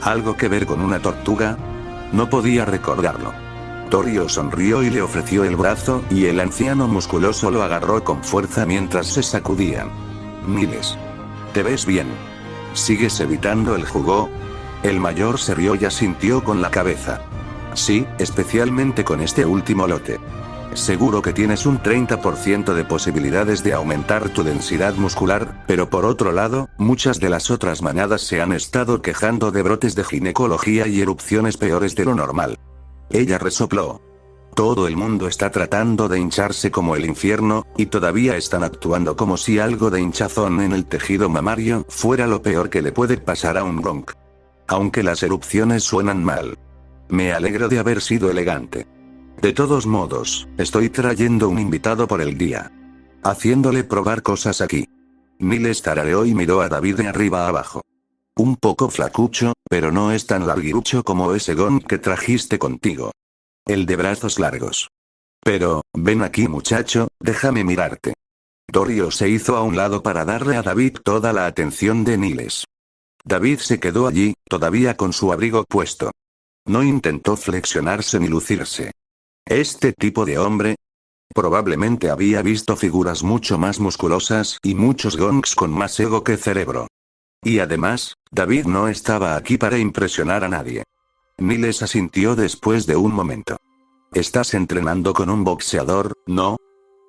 ¿Algo que ver con una tortuga? No podía recordarlo. Dorio sonrió y le ofreció el brazo, y el anciano musculoso lo agarró con fuerza mientras se sacudían. Miles. ¿Te ves bien? ¿Sigues evitando el jugo? El mayor se rió y asintió con la cabeza. Sí, especialmente con este último lote. Seguro que tienes un 30% de posibilidades de aumentar tu densidad muscular, pero por otro lado, muchas de las otras manadas se han estado quejando de brotes de ginecología y erupciones peores de lo normal. Ella resopló. Todo el mundo está tratando de hincharse como el infierno, y todavía están actuando como si algo de hinchazón en el tejido mamario fuera lo peor que le puede pasar a un gonk. Aunque las erupciones suenan mal. Me alegro de haber sido elegante. De todos modos, estoy trayendo un invitado por el día. Haciéndole probar cosas aquí. Niles tarareó y miró a David de arriba a abajo. Un poco flacucho, pero no es tan larguirucho como ese gon que trajiste contigo. El de brazos largos. Pero, ven aquí muchacho, déjame mirarte. Dorio se hizo a un lado para darle a David toda la atención de Niles. David se quedó allí, todavía con su abrigo puesto. No intentó flexionarse ni lucirse. Este tipo de hombre probablemente había visto figuras mucho más musculosas y muchos gongs con más ego que cerebro. Y además, David no estaba aquí para impresionar a nadie. Niles asintió después de un momento. Estás entrenando con un boxeador, ¿no?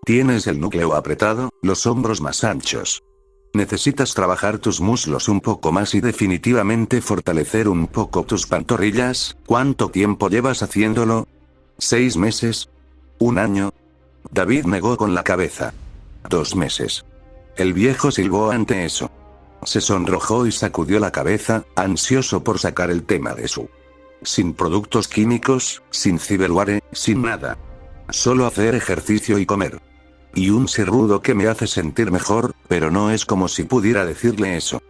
Tienes el núcleo apretado, los hombros más anchos. Necesitas trabajar tus muslos un poco más y definitivamente fortalecer un poco tus pantorrillas. ¿Cuánto tiempo llevas haciéndolo? ¿6 meses? ¿1 año? David negó con la cabeza. 2 meses. El viejo silbó ante eso. Se sonrojó y sacudió la cabeza, ansioso por sacar el tema de su. Sin productos químicos, sin ciberware, sin nada. Solo hacer ejercicio y comer. Y un ser rudo que me hace sentir mejor, pero no es como si pudiera decirle eso.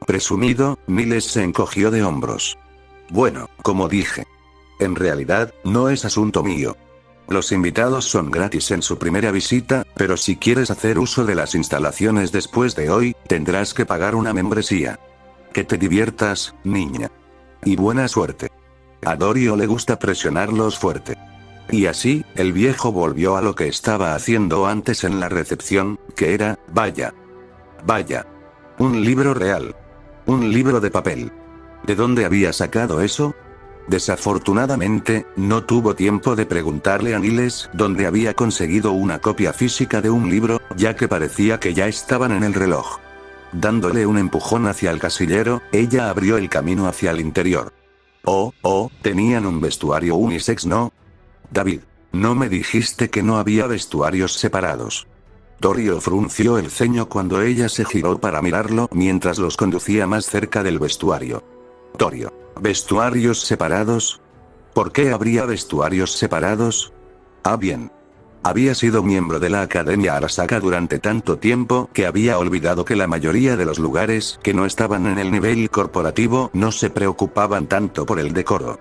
Presumido, Miles se encogió de hombros. Bueno, como dije. En realidad, no es asunto mío. Los invitados son gratis en su primera visita, pero si quieres hacer uso de las instalaciones después de hoy, tendrás que pagar una membresía. Que te diviertas, niña. Y buena suerte. A Dorio le gusta presionarlos fuerte. Y así, el viejo volvió a lo que estaba haciendo antes en la recepción, que era, vaya. Vaya. Un libro real. Un libro de papel. ¿De dónde había sacado eso? Desafortunadamente, no tuvo tiempo de preguntarle a Niles dónde había conseguido una copia física de un libro, ya que parecía que ya estaban en el reloj. Dándole un empujón hacia el casillero, ella abrió el camino hacia el interior. Tenían un vestuario unisex, ¿no? David, ¿no me dijiste que no había vestuarios separados? Dorio frunció el ceño cuando ella se giró para mirarlo mientras los conducía más cerca del vestuario. Dorio, ¿vestuarios separados? ¿Por qué habría vestuarios separados? Ah, bien. Había sido miembro de la Academia Arasaka durante tanto tiempo que había olvidado que la mayoría de los lugares que no estaban en el nivel corporativo no se preocupaban tanto por el decoro.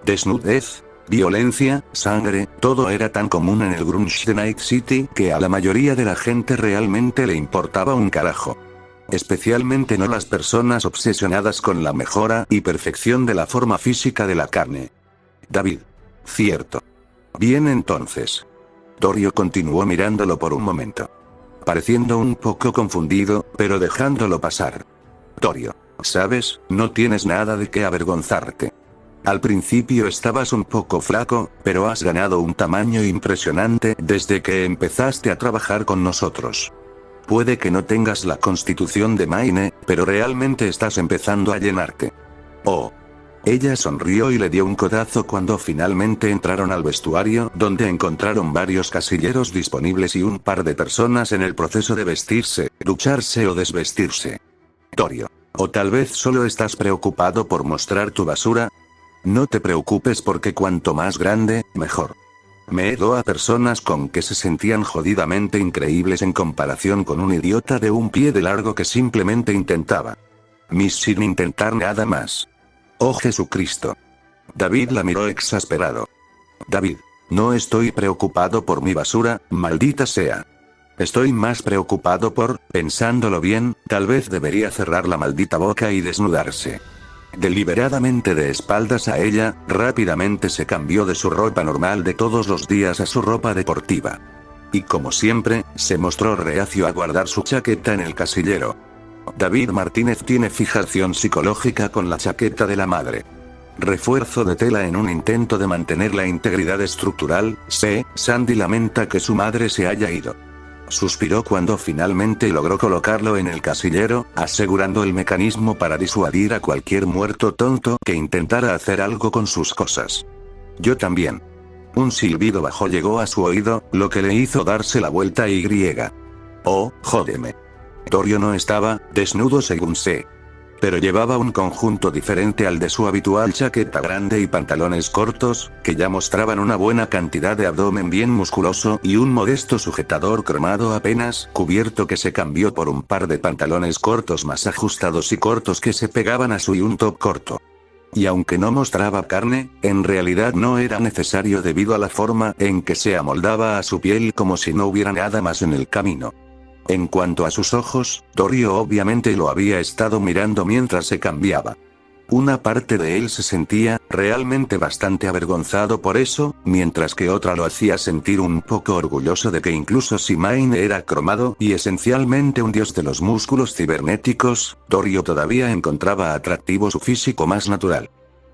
Desnudez, violencia, sangre, todo era tan común en el grunge de Night City que a la mayoría de la gente realmente le importaba un carajo. Especialmente no las personas obsesionadas con la mejora y perfección de la forma física de la carne. David. Cierto. Bien entonces. Dorio continuó mirándolo por un momento. Pareciendo un poco confundido, pero dejándolo pasar. Dorio, ¿sabes? No tienes nada de qué avergonzarte. Al principio estabas un poco flaco, pero has ganado un tamaño impresionante desde que empezaste a trabajar con nosotros. Puede que no tengas la constitución de Maine, pero realmente estás empezando a llenarte. Oh. Ella sonrió y le dio un codazo cuando finalmente entraron al vestuario, donde encontraron varios casilleros disponibles y un par de personas en el proceso de vestirse, ducharse o desvestirse. Dorio. ¿O tal vez solo estás preocupado por mostrar tu basura? No te preocupes porque cuanto más grande, mejor. Me he dado a personas con que se sentían jodidamente increíbles en comparación con un idiota de un pie de largo que simplemente intentaba. Sin intentar nada más. Oh Jesucristo. David la miró exasperado. David, no estoy preocupado por mi basura, maldita sea. Estoy más preocupado por, pensándolo bien, tal vez debería cerrar la maldita boca y desnudarse. Deliberadamente de espaldas a ella, rápidamente se cambió de su ropa normal de todos los días a su ropa deportiva. Y como siempre, se mostró reacio a guardar su chaqueta en el casillero. David Martínez tiene fijación psicológica con la chaqueta de la madre. Refuerzo de tela en un intento de mantener la integridad estructural. Sandy lamenta que su madre se haya ido. Suspiró cuando finalmente logró colocarlo en el casillero, asegurando el mecanismo para disuadir a cualquier muerto tonto que intentara hacer algo con sus cosas. Yo también. Un silbido bajo llegó a su oído, lo que le hizo darse la vuelta y griega. Oh, jódeme. Dorio no estaba desnudo según sé. Pero llevaba un conjunto diferente al de su habitual chaqueta grande y pantalones cortos, que ya mostraban una buena cantidad de abdomen bien musculoso y un modesto sujetador cromado apenas cubierto que se cambió por un par de pantalones cortos más ajustados y cortos que se pegaban a su y un top corto. Y aunque no mostraba carne, en realidad no era necesario debido a la forma en que se amoldaba a su piel como si no hubiera nada más en el camino. En cuanto a sus ojos, Dorio obviamente lo había estado mirando mientras se cambiaba. Una parte de él se sentía realmente bastante avergonzado por eso, mientras que otra lo hacía sentir un poco orgulloso de que incluso si Maine era cromado y esencialmente un dios de los músculos cibernéticos, Dorio todavía encontraba atractivo su físico más natural.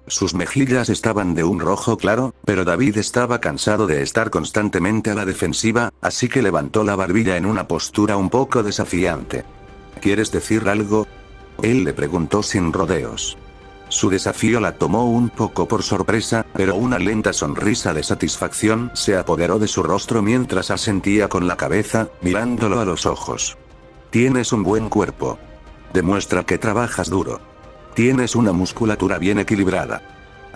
Sus mejillas estaban de un rojo claro, pero David estaba cansado de estar constantemente a la defensiva, así que levantó la barbilla en una postura un poco desafiante. ¿Quieres decir algo? Él le preguntó sin rodeos. Su desafío la tomó un poco por sorpresa, pero una lenta sonrisa de satisfacción se apoderó de su rostro mientras asentía con la cabeza, mirándolo a los ojos. Tienes un buen cuerpo. Demuestra que trabajas duro. Tienes una musculatura bien equilibrada.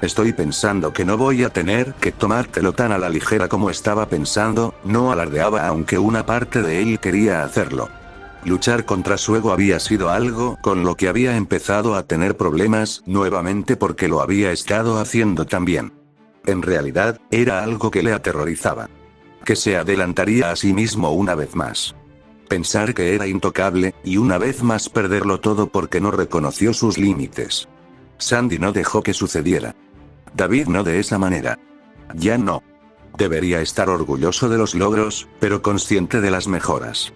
Estoy pensando que no voy a tener que tomártelo tan a la ligera como estaba pensando, no alardeaba aunque una parte de él quería hacerlo. Luchar contra su ego había sido algo con lo que había empezado a tener problemas nuevamente porque lo había estado haciendo también. En realidad, era algo que le aterrorizaba. Que se adelantaría a sí mismo una vez más. Pensar que era intocable, y una vez más perderlo todo porque no reconoció sus límites. Sandy no dejó que sucediera. David no de esa manera. Ya no. Debería estar orgulloso de los logros, pero consciente de las mejoras.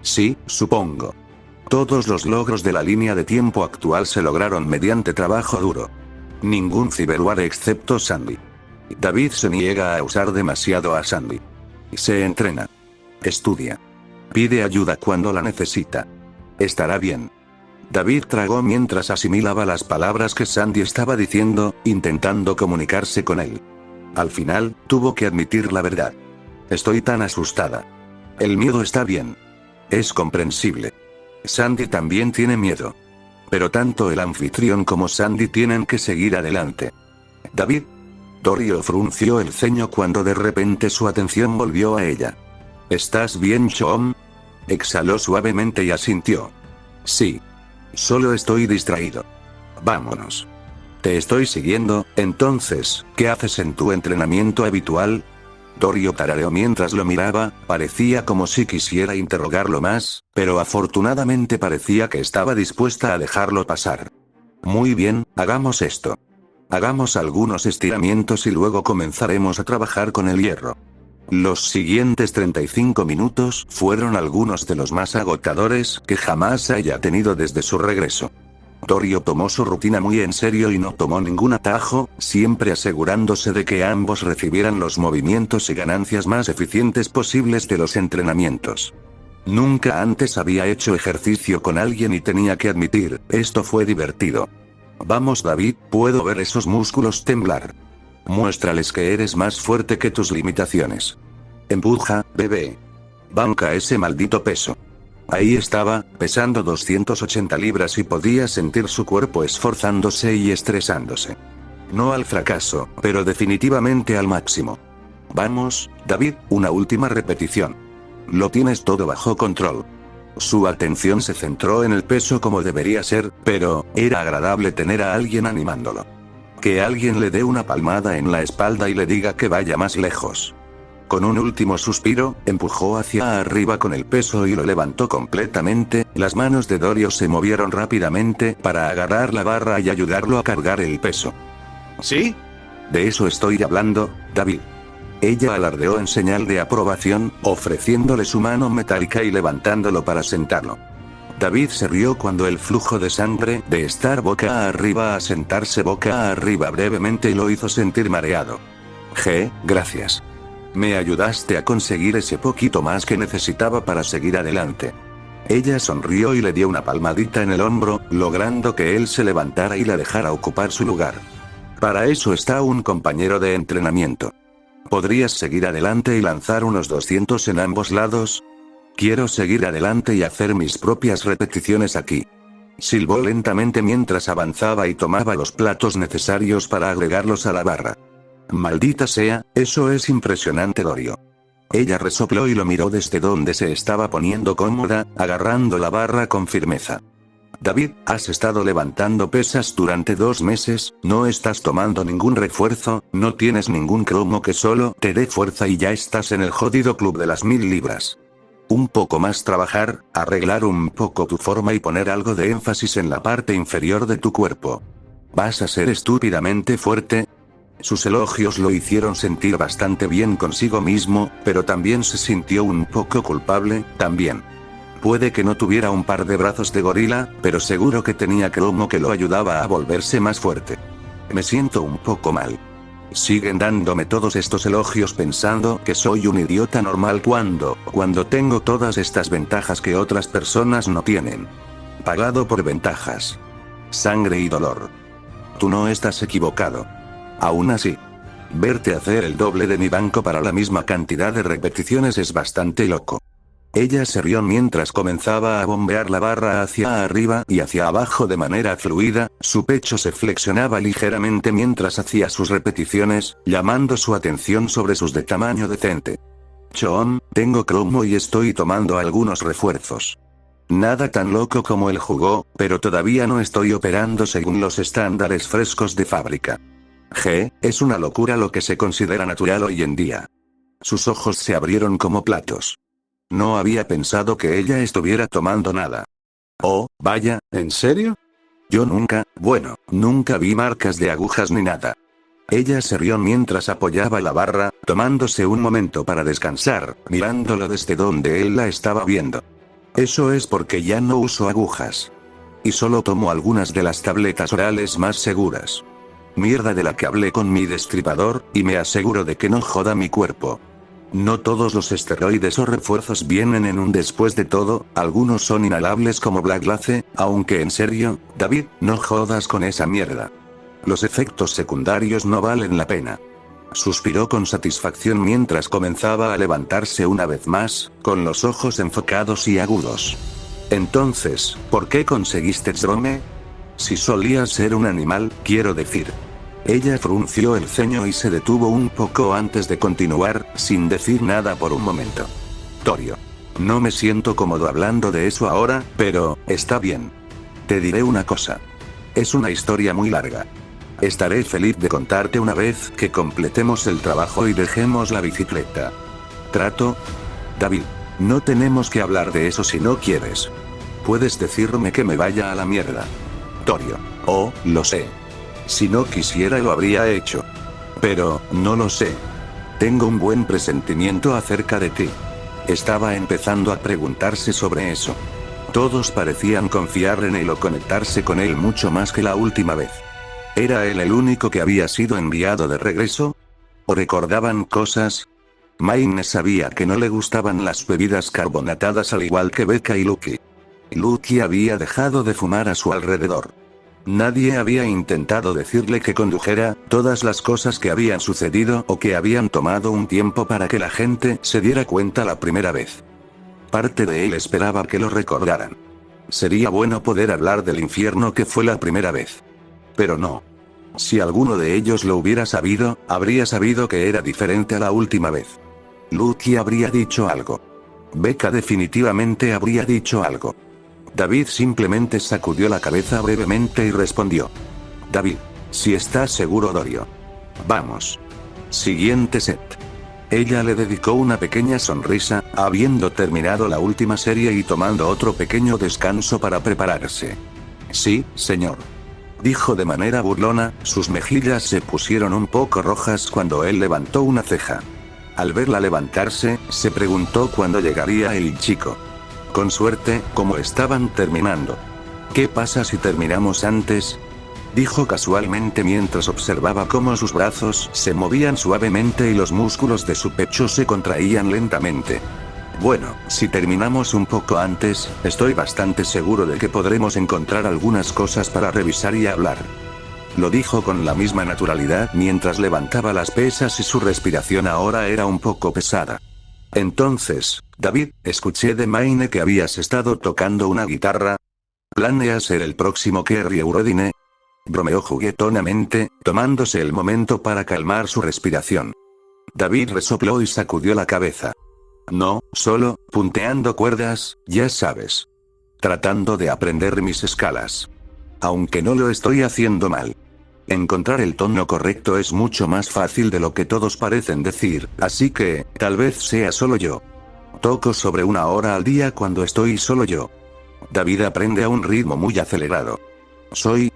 Sí, supongo. Todos los logros de la línea de tiempo actual se lograron mediante trabajo duro. Ningún ciberware excepto Sandy. David se niega a usar demasiado a Sandy. Se entrena. Estudia. Pide ayuda cuando la necesita. Estará bien. David tragó mientras asimilaba las palabras que Sandy estaba diciendo, intentando comunicarse con él. Al final, tuvo que admitir la verdad. Estoy tan asustada. El miedo está bien. Es comprensible. Sandy también tiene miedo. Pero tanto el anfitrión como Sandy tienen que seguir adelante. David. Dorio frunció el ceño cuando de repente su atención volvió a ella. ¿Estás bien, Sean? Exhaló suavemente y asintió. Sí. Solo estoy distraído. Vámonos. Te estoy siguiendo, entonces, ¿qué haces en tu entrenamiento habitual? Dorio tarareó mientras lo miraba, parecía como si quisiera interrogarlo más, pero afortunadamente parecía que estaba dispuesta a dejarlo pasar. Muy bien, hagamos esto. Hagamos algunos estiramientos y luego comenzaremos a trabajar con el hierro. Los siguientes 35 minutos fueron algunos de los más agotadores que jamás haya tenido desde su regreso. Dorio tomó su rutina muy en serio y no tomó ningún atajo, siempre asegurándose de que ambos recibieran los movimientos y ganancias más eficientes posibles de los entrenamientos. Nunca antes había hecho ejercicio con alguien y tenía que admitir, esto fue divertido. Vamos David, puedo ver esos músculos temblar. Muéstrales que eres más fuerte que tus limitaciones. Empuja, bebé. Banca ese maldito peso. Ahí estaba, pesando 280 libras y podía sentir su cuerpo esforzándose y estresándose. No al fracaso, pero definitivamente al máximo. Vamos, David, una última repetición. Lo tienes todo bajo control. Su atención se centró en el peso como debería ser, pero era agradable tener a alguien animándolo. Que alguien le dé una palmada en la espalda y le diga que vaya más lejos. Con un último suspiro, empujó hacia arriba con el peso y lo levantó completamente, las manos de Dorio se movieron rápidamente para agarrar la barra y ayudarlo a cargar el peso. ¿Sí? De eso estoy hablando, David. Ella alardeó en señal de aprobación, ofreciéndole su mano metálica y levantándolo para sentarlo. David se rió cuando el flujo de sangre de estar boca arriba a sentarse boca arriba brevemente lo hizo sentir mareado. Gracias. Me ayudaste a conseguir ese poquito más que necesitaba para seguir adelante. Ella sonrió y le dio una palmadita en el hombro, logrando que él se levantara y la dejara ocupar su lugar. Para eso está un compañero de entrenamiento. ¿Podrías seguir adelante y lanzar unos 200 en ambos lados? Quiero seguir adelante y hacer mis propias repeticiones aquí. Silbó lentamente mientras avanzaba y tomaba los platos necesarios para agregarlos a la barra. Maldita sea, eso es impresionante, Dorio. Ella resopló y lo miró desde donde se estaba poniendo cómoda, agarrando la barra con firmeza. David, has estado levantando pesas durante 2 meses, no estás tomando ningún refuerzo, no tienes ningún cromo que solo te dé fuerza y ya estás en el jodido club de las 1000 libras. Un poco más trabajar, arreglar un poco tu forma y poner algo de énfasis en la parte inferior de tu cuerpo. ¿Vas a ser estúpidamente fuerte? Sus elogios lo hicieron sentir bastante bien consigo mismo, pero también se sintió un poco culpable, también. Puede que no tuviera un par de brazos de gorila, pero seguro que tenía cromo que lo ayudaba a volverse más fuerte. Me siento un poco mal. Siguen dándome todos estos elogios pensando que soy un idiota normal cuando tengo todas estas ventajas que otras personas no tienen. Pagado por ventajas. Sangre y dolor. Tú no estás equivocado. Aún así, verte hacer el doble de mi banco para la misma cantidad de repeticiones es bastante loco. Ella se rió mientras comenzaba a bombear la barra hacia arriba y hacia abajo de manera fluida, su pecho se flexionaba ligeramente mientras hacía sus repeticiones, llamando su atención sobre sus de tamaño decente. Choon, tengo cromo y estoy tomando algunos refuerzos. Nada tan loco como el jugo, pero todavía no estoy operando según los estándares frescos de fábrica. Es una locura lo que se considera natural hoy en día. Sus ojos se abrieron como platos. No había pensado que ella estuviera tomando nada. Oh, vaya, ¿en serio? Yo nunca vi marcas de agujas ni nada. Ella se rió mientras apoyaba la barra, tomándose un momento para descansar, mirándolo desde donde él la estaba viendo. Eso es porque ya no uso agujas. Y solo tomo algunas de las tabletas orales más seguras. Mierda de la que hablé con mi destripador, y me aseguro de que no joda mi cuerpo. No todos los esteroides o refuerzos vienen en un después de todo, algunos son inhalables como Black Lace, aunque en serio, David, no jodas con esa mierda. Los efectos secundarios no valen la pena. Suspiró con satisfacción mientras comenzaba a levantarse una vez más, con los ojos enfocados y agudos. Entonces, ¿por qué conseguiste Chrome? Si solías ser un animal, quiero decir. Ella frunció el ceño y se detuvo un poco antes de continuar, sin decir nada por un momento. Torio. No me siento cómodo hablando de eso ahora, pero, está bien. Te diré una cosa. Es una historia muy larga. Estaré feliz de contarte una vez que completemos el trabajo y dejemos la bicicleta. ¿Trato? David, no tenemos que hablar de eso si no quieres. Puedes decirme que me vaya a la mierda. Torio. Oh, lo sé. Si no quisiera lo habría hecho. Pero, no lo sé. Tengo un buen presentimiento acerca de ti. Estaba empezando a preguntarse sobre eso. Todos parecían confiar en él o conectarse con él mucho más que la última vez. ¿Era él el único que había sido enviado de regreso? ¿O recordaban cosas? Mayne sabía que no le gustaban las bebidas carbonatadas al igual que Becca y Lucky. Lucky había dejado de fumar a su alrededor. Nadie había intentado decirle que condujera, todas las cosas que habían sucedido o que habían tomado un tiempo para que la gente se diera cuenta la primera vez. Parte de él esperaba que lo recordaran. Sería bueno poder hablar del infierno que fue la primera vez. Pero no. Si alguno de ellos lo hubiera sabido, habría sabido que era diferente a la última vez. Lucky habría dicho algo. Becca definitivamente habría dicho algo. David simplemente sacudió la cabeza brevemente y respondió. David, si estás seguro, Dorio. Vamos. Siguiente set. Ella le dedicó una pequeña sonrisa, habiendo terminado la última serie y tomando otro pequeño descanso para prepararse. Sí, señor. Dijo de manera burlona, sus mejillas se pusieron un poco rojas cuando él levantó una ceja. Al verla levantarse, se preguntó cuándo llegaría el chico. Con suerte, como estaban terminando. ¿Qué pasa si terminamos antes? Dijo casualmente mientras observaba cómo sus brazos se movían suavemente y los músculos de su pecho se contraían lentamente. Bueno, si terminamos un poco antes, estoy bastante seguro de que podremos encontrar algunas cosas para revisar y hablar. Lo dijo con la misma naturalidad mientras levantaba las pesas y su respiración ahora era un poco pesada. Entonces, David, escuché de Mayne que habías estado tocando una guitarra. ¿Planeas ser el próximo Kerry Eurodine? Bromeó juguetonamente, tomándose el momento para calmar su respiración. David resopló y sacudió la cabeza. No, solo, punteando cuerdas, ya sabes. Tratando de aprender mis escalas. Aunque no lo estoy haciendo mal. Encontrar el tono correcto es mucho más fácil de lo que todos parecen decir, así que, tal vez sea solo yo. Toco sobre 1 hora al día cuando estoy solo yo. David aprende a un ritmo muy acelerado. Soy...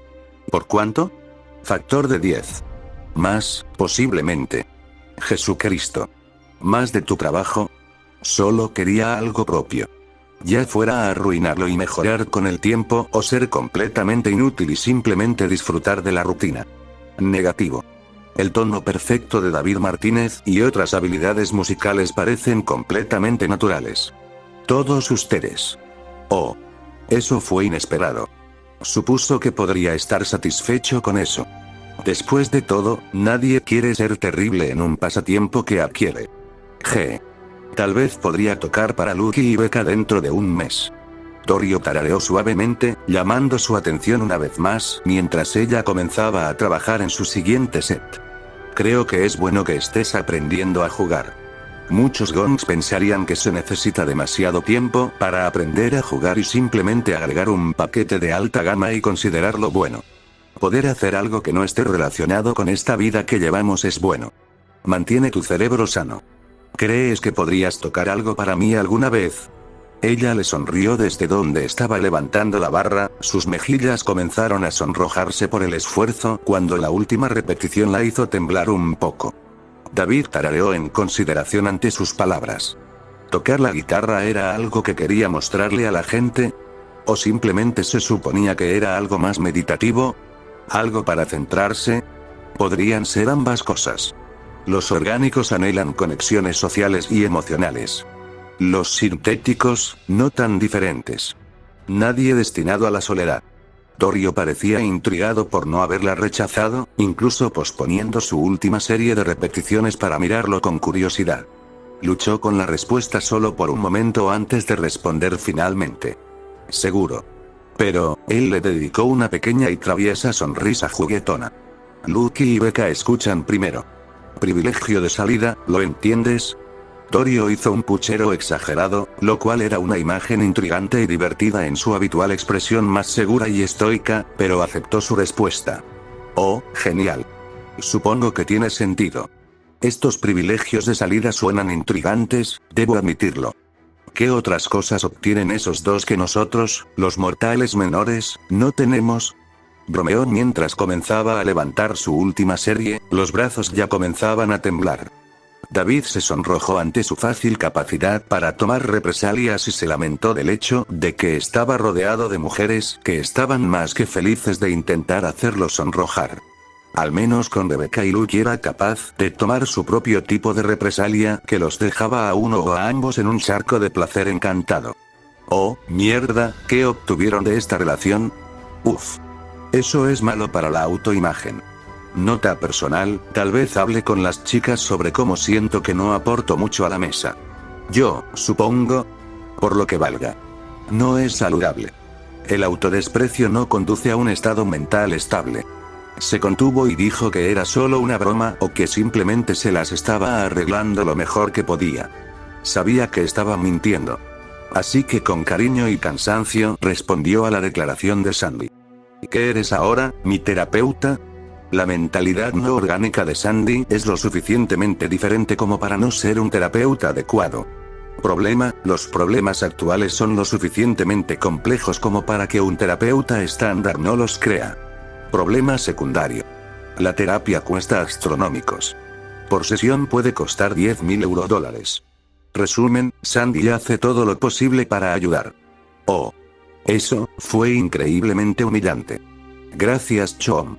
¿Por cuánto? Factor de 10. Más, posiblemente. Jesucristo. ¿Más de tu trabajo? Solo quería algo propio. Ya fuera a arruinarlo y mejorar con el tiempo o ser completamente inútil y simplemente disfrutar de la rutina. Negativo. El tono perfecto de David Martínez y otras habilidades musicales parecen completamente naturales. Todos ustedes. Oh. Eso fue inesperado. Supuso que podría estar satisfecho con eso. Después de todo, nadie quiere ser terrible en un pasatiempo que adquiere. Tal vez podría tocar para Lucky y Becca dentro de un mes. Torio tarareó suavemente, llamando su atención una vez más, mientras ella comenzaba a trabajar en su siguiente set. Creo que es bueno que estés aprendiendo a jugar. Muchos gongs pensarían que se necesita demasiado tiempo para aprender a jugar y simplemente agregar un paquete de alta gama y considerarlo bueno. Poder hacer algo que no esté relacionado con esta vida que llevamos es bueno. Mantiene tu cerebro sano. ¿Crees que podrías tocar algo para mí alguna vez? Ella le sonrió desde donde estaba levantando la barra, sus mejillas comenzaron a sonrojarse por el esfuerzo cuando la última repetición la hizo temblar un poco. David tarareó en consideración ante sus palabras. ¿Tocar la guitarra era algo que quería mostrarle a la gente? ¿O simplemente se suponía que era algo más meditativo? ¿Algo para centrarse? Podrían ser ambas cosas. Los orgánicos anhelan conexiones sociales y emocionales. Los sintéticos, no tan diferentes. Nadie destinado a la soledad. Torio parecía intrigado por no haberla rechazado, incluso posponiendo su última serie de repeticiones para mirarlo con curiosidad. Luchó con la respuesta solo por un momento antes de responder finalmente. Seguro. Pero, él le dedicó una pequeña y traviesa sonrisa juguetona. Lucky y Becca escuchan primero. Privilegio de salida, ¿lo entiendes? Torio hizo un puchero exagerado, lo cual era una imagen intrigante y divertida en su habitual expresión más segura y estoica, pero aceptó su respuesta. Oh, genial. Supongo que tiene sentido. Estos privilegios de salida suenan intrigantes, debo admitirlo. ¿Qué otras cosas obtienen esos dos que nosotros, los mortales menores, no tenemos? Bromeó mientras comenzaba a levantar su última serie, los brazos ya comenzaban a temblar. David se sonrojó ante su fácil capacidad para tomar represalias y se lamentó del hecho de que estaba rodeado de mujeres que estaban más que felices de intentar hacerlo sonrojar. Al menos con Rebecca y Luke era capaz de tomar su propio tipo de represalia que los dejaba a uno o a ambos en un charco de placer encantado. Oh, mierda, ¿qué obtuvieron de esta relación? Uf. Eso es malo para la autoimagen. Nota personal, tal vez hable con las chicas sobre cómo siento que no aporto mucho a la mesa. Yo, supongo. Por lo que valga. No es saludable. El autodesprecio no conduce a un estado mental estable. Se contuvo y dijo que era solo una broma o que simplemente se las estaba arreglando lo mejor que podía. Sabía que estaba mintiendo. Así que con cariño y cansancio respondió a la declaración de Sandy. ¿Qué eres ahora, mi terapeuta? La mentalidad no orgánica de Sandy es lo suficientemente diferente como para no ser un terapeuta adecuado. Problema, los problemas actuales son lo suficientemente complejos como para que un terapeuta estándar no los crea. Problema secundario. La terapia cuesta astronómicos. Por sesión puede costar 10.000 eurodólares. Resumen, Sandy hace todo lo posible para ayudar. Oh. Eso fue increíblemente humillante. Gracias, Chom.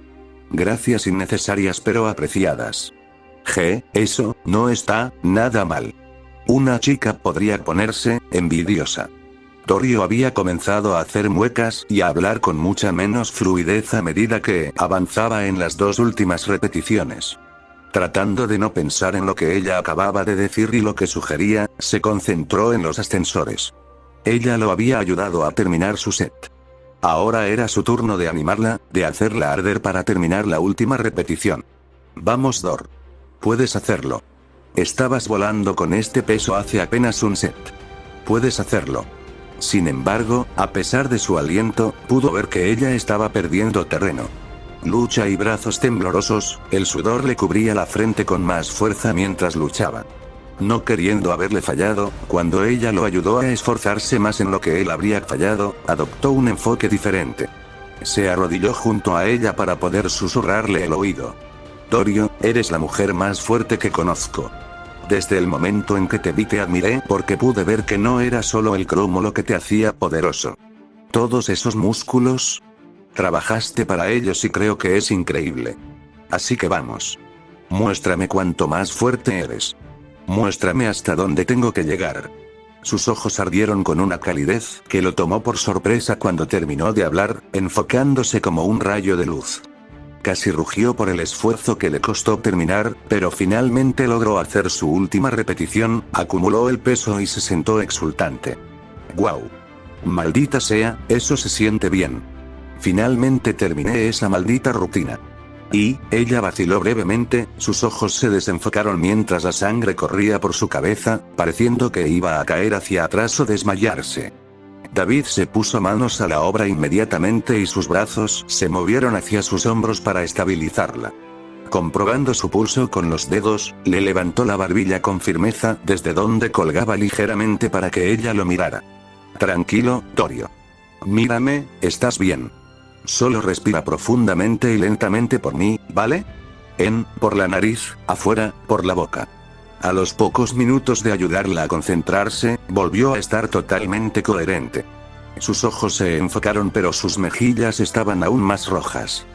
Gracias innecesarias pero apreciadas. Eso no está nada mal. Una chica podría ponerse envidiosa. Torio había comenzado a hacer muecas y a hablar con mucha menos fluidez a medida que avanzaba en las dos últimas repeticiones. Tratando de no pensar en lo que ella acababa de decir y lo que sugería, se concentró en los ascensores. Ella lo había ayudado a terminar su set. Ahora era su turno de animarla, de hacerla arder para terminar la última repetición. Vamos, Dor. Puedes hacerlo. Estabas volando con este peso hace apenas un set. Puedes hacerlo. Sin embargo, a pesar de su aliento, pudo ver que ella estaba perdiendo terreno. Lucha y brazos temblorosos, el sudor le cubría la frente con más fuerza mientras luchaba. No queriendo haberle fallado, cuando ella lo ayudó a esforzarse más en lo que él habría fallado, adoptó un enfoque diferente. Se arrodilló junto a ella para poder susurrarle el oído. Torio, eres la mujer más fuerte que conozco. Desde el momento en que te vi te admiré porque pude ver que no era solo el cromo lo que te hacía poderoso. Todos esos músculos. Trabajaste para ellos y creo que es increíble. Así que vamos. Muéstrame cuánto más fuerte eres. Muéstrame hasta dónde tengo que llegar. Sus ojos ardieron con una calidez que lo tomó por sorpresa cuando terminó de hablar, enfocándose como un rayo de luz. Casi rugió por el esfuerzo que le costó terminar, pero finalmente logró hacer su última repetición, acumuló el peso y se sentó exultante. ¡Guau! Maldita sea, eso se siente bien. Finalmente terminé esa maldita rutina. Y, ella vaciló brevemente, sus ojos se desenfocaron mientras la sangre corría por su cabeza, pareciendo que iba a caer hacia atrás o desmayarse. David se puso manos a la obra inmediatamente y sus brazos se movieron hacia sus hombros para estabilizarla. Comprobando su pulso con los dedos, le levantó la barbilla con firmeza desde donde colgaba ligeramente para que ella lo mirara. Tranquilo, Torio. Mírame, estás bien. Solo respira profundamente y lentamente por mí, ¿vale? Por la nariz, afuera, por la boca. A los pocos minutos de ayudarla a concentrarse, volvió a estar totalmente coherente. Sus ojos se enfocaron pero sus mejillas estaban aún más rojas.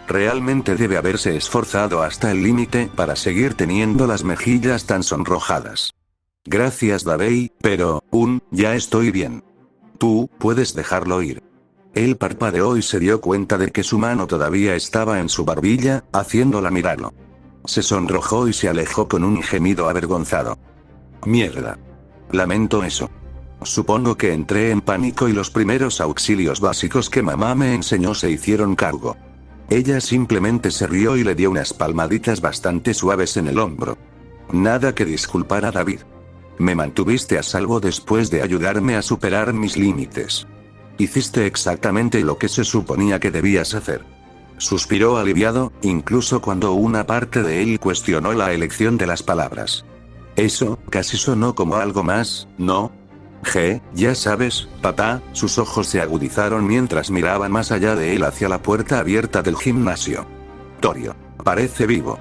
Realmente debe haberse esforzado hasta el límite para seguir teniendo las mejillas tan sonrojadas. Gracias David, pero, ya estoy bien. Tú, puedes dejarlo ir. Él parpadeó y se dio cuenta de que su mano todavía estaba en su barbilla, haciéndola mirarlo. Se sonrojó y se alejó con un gemido avergonzado. Mierda. Lamento eso. Supongo que entré en pánico y los primeros auxilios básicos que mamá me enseñó se hicieron cargo. Ella simplemente se rió y le dio unas palmaditas bastante suaves en el hombro. Nada que disculpar a David. Me mantuviste a salvo después de ayudarme a superar mis límites. Hiciste exactamente lo que se suponía que debías hacer. Suspiró aliviado, incluso cuando una parte de él cuestionó la elección de las palabras. Eso, casi sonó como algo más, ¿no? Ya sabes, papá, sus ojos se agudizaron mientras miraban más allá de él hacia la puerta abierta del gimnasio. Torio, parece vivo.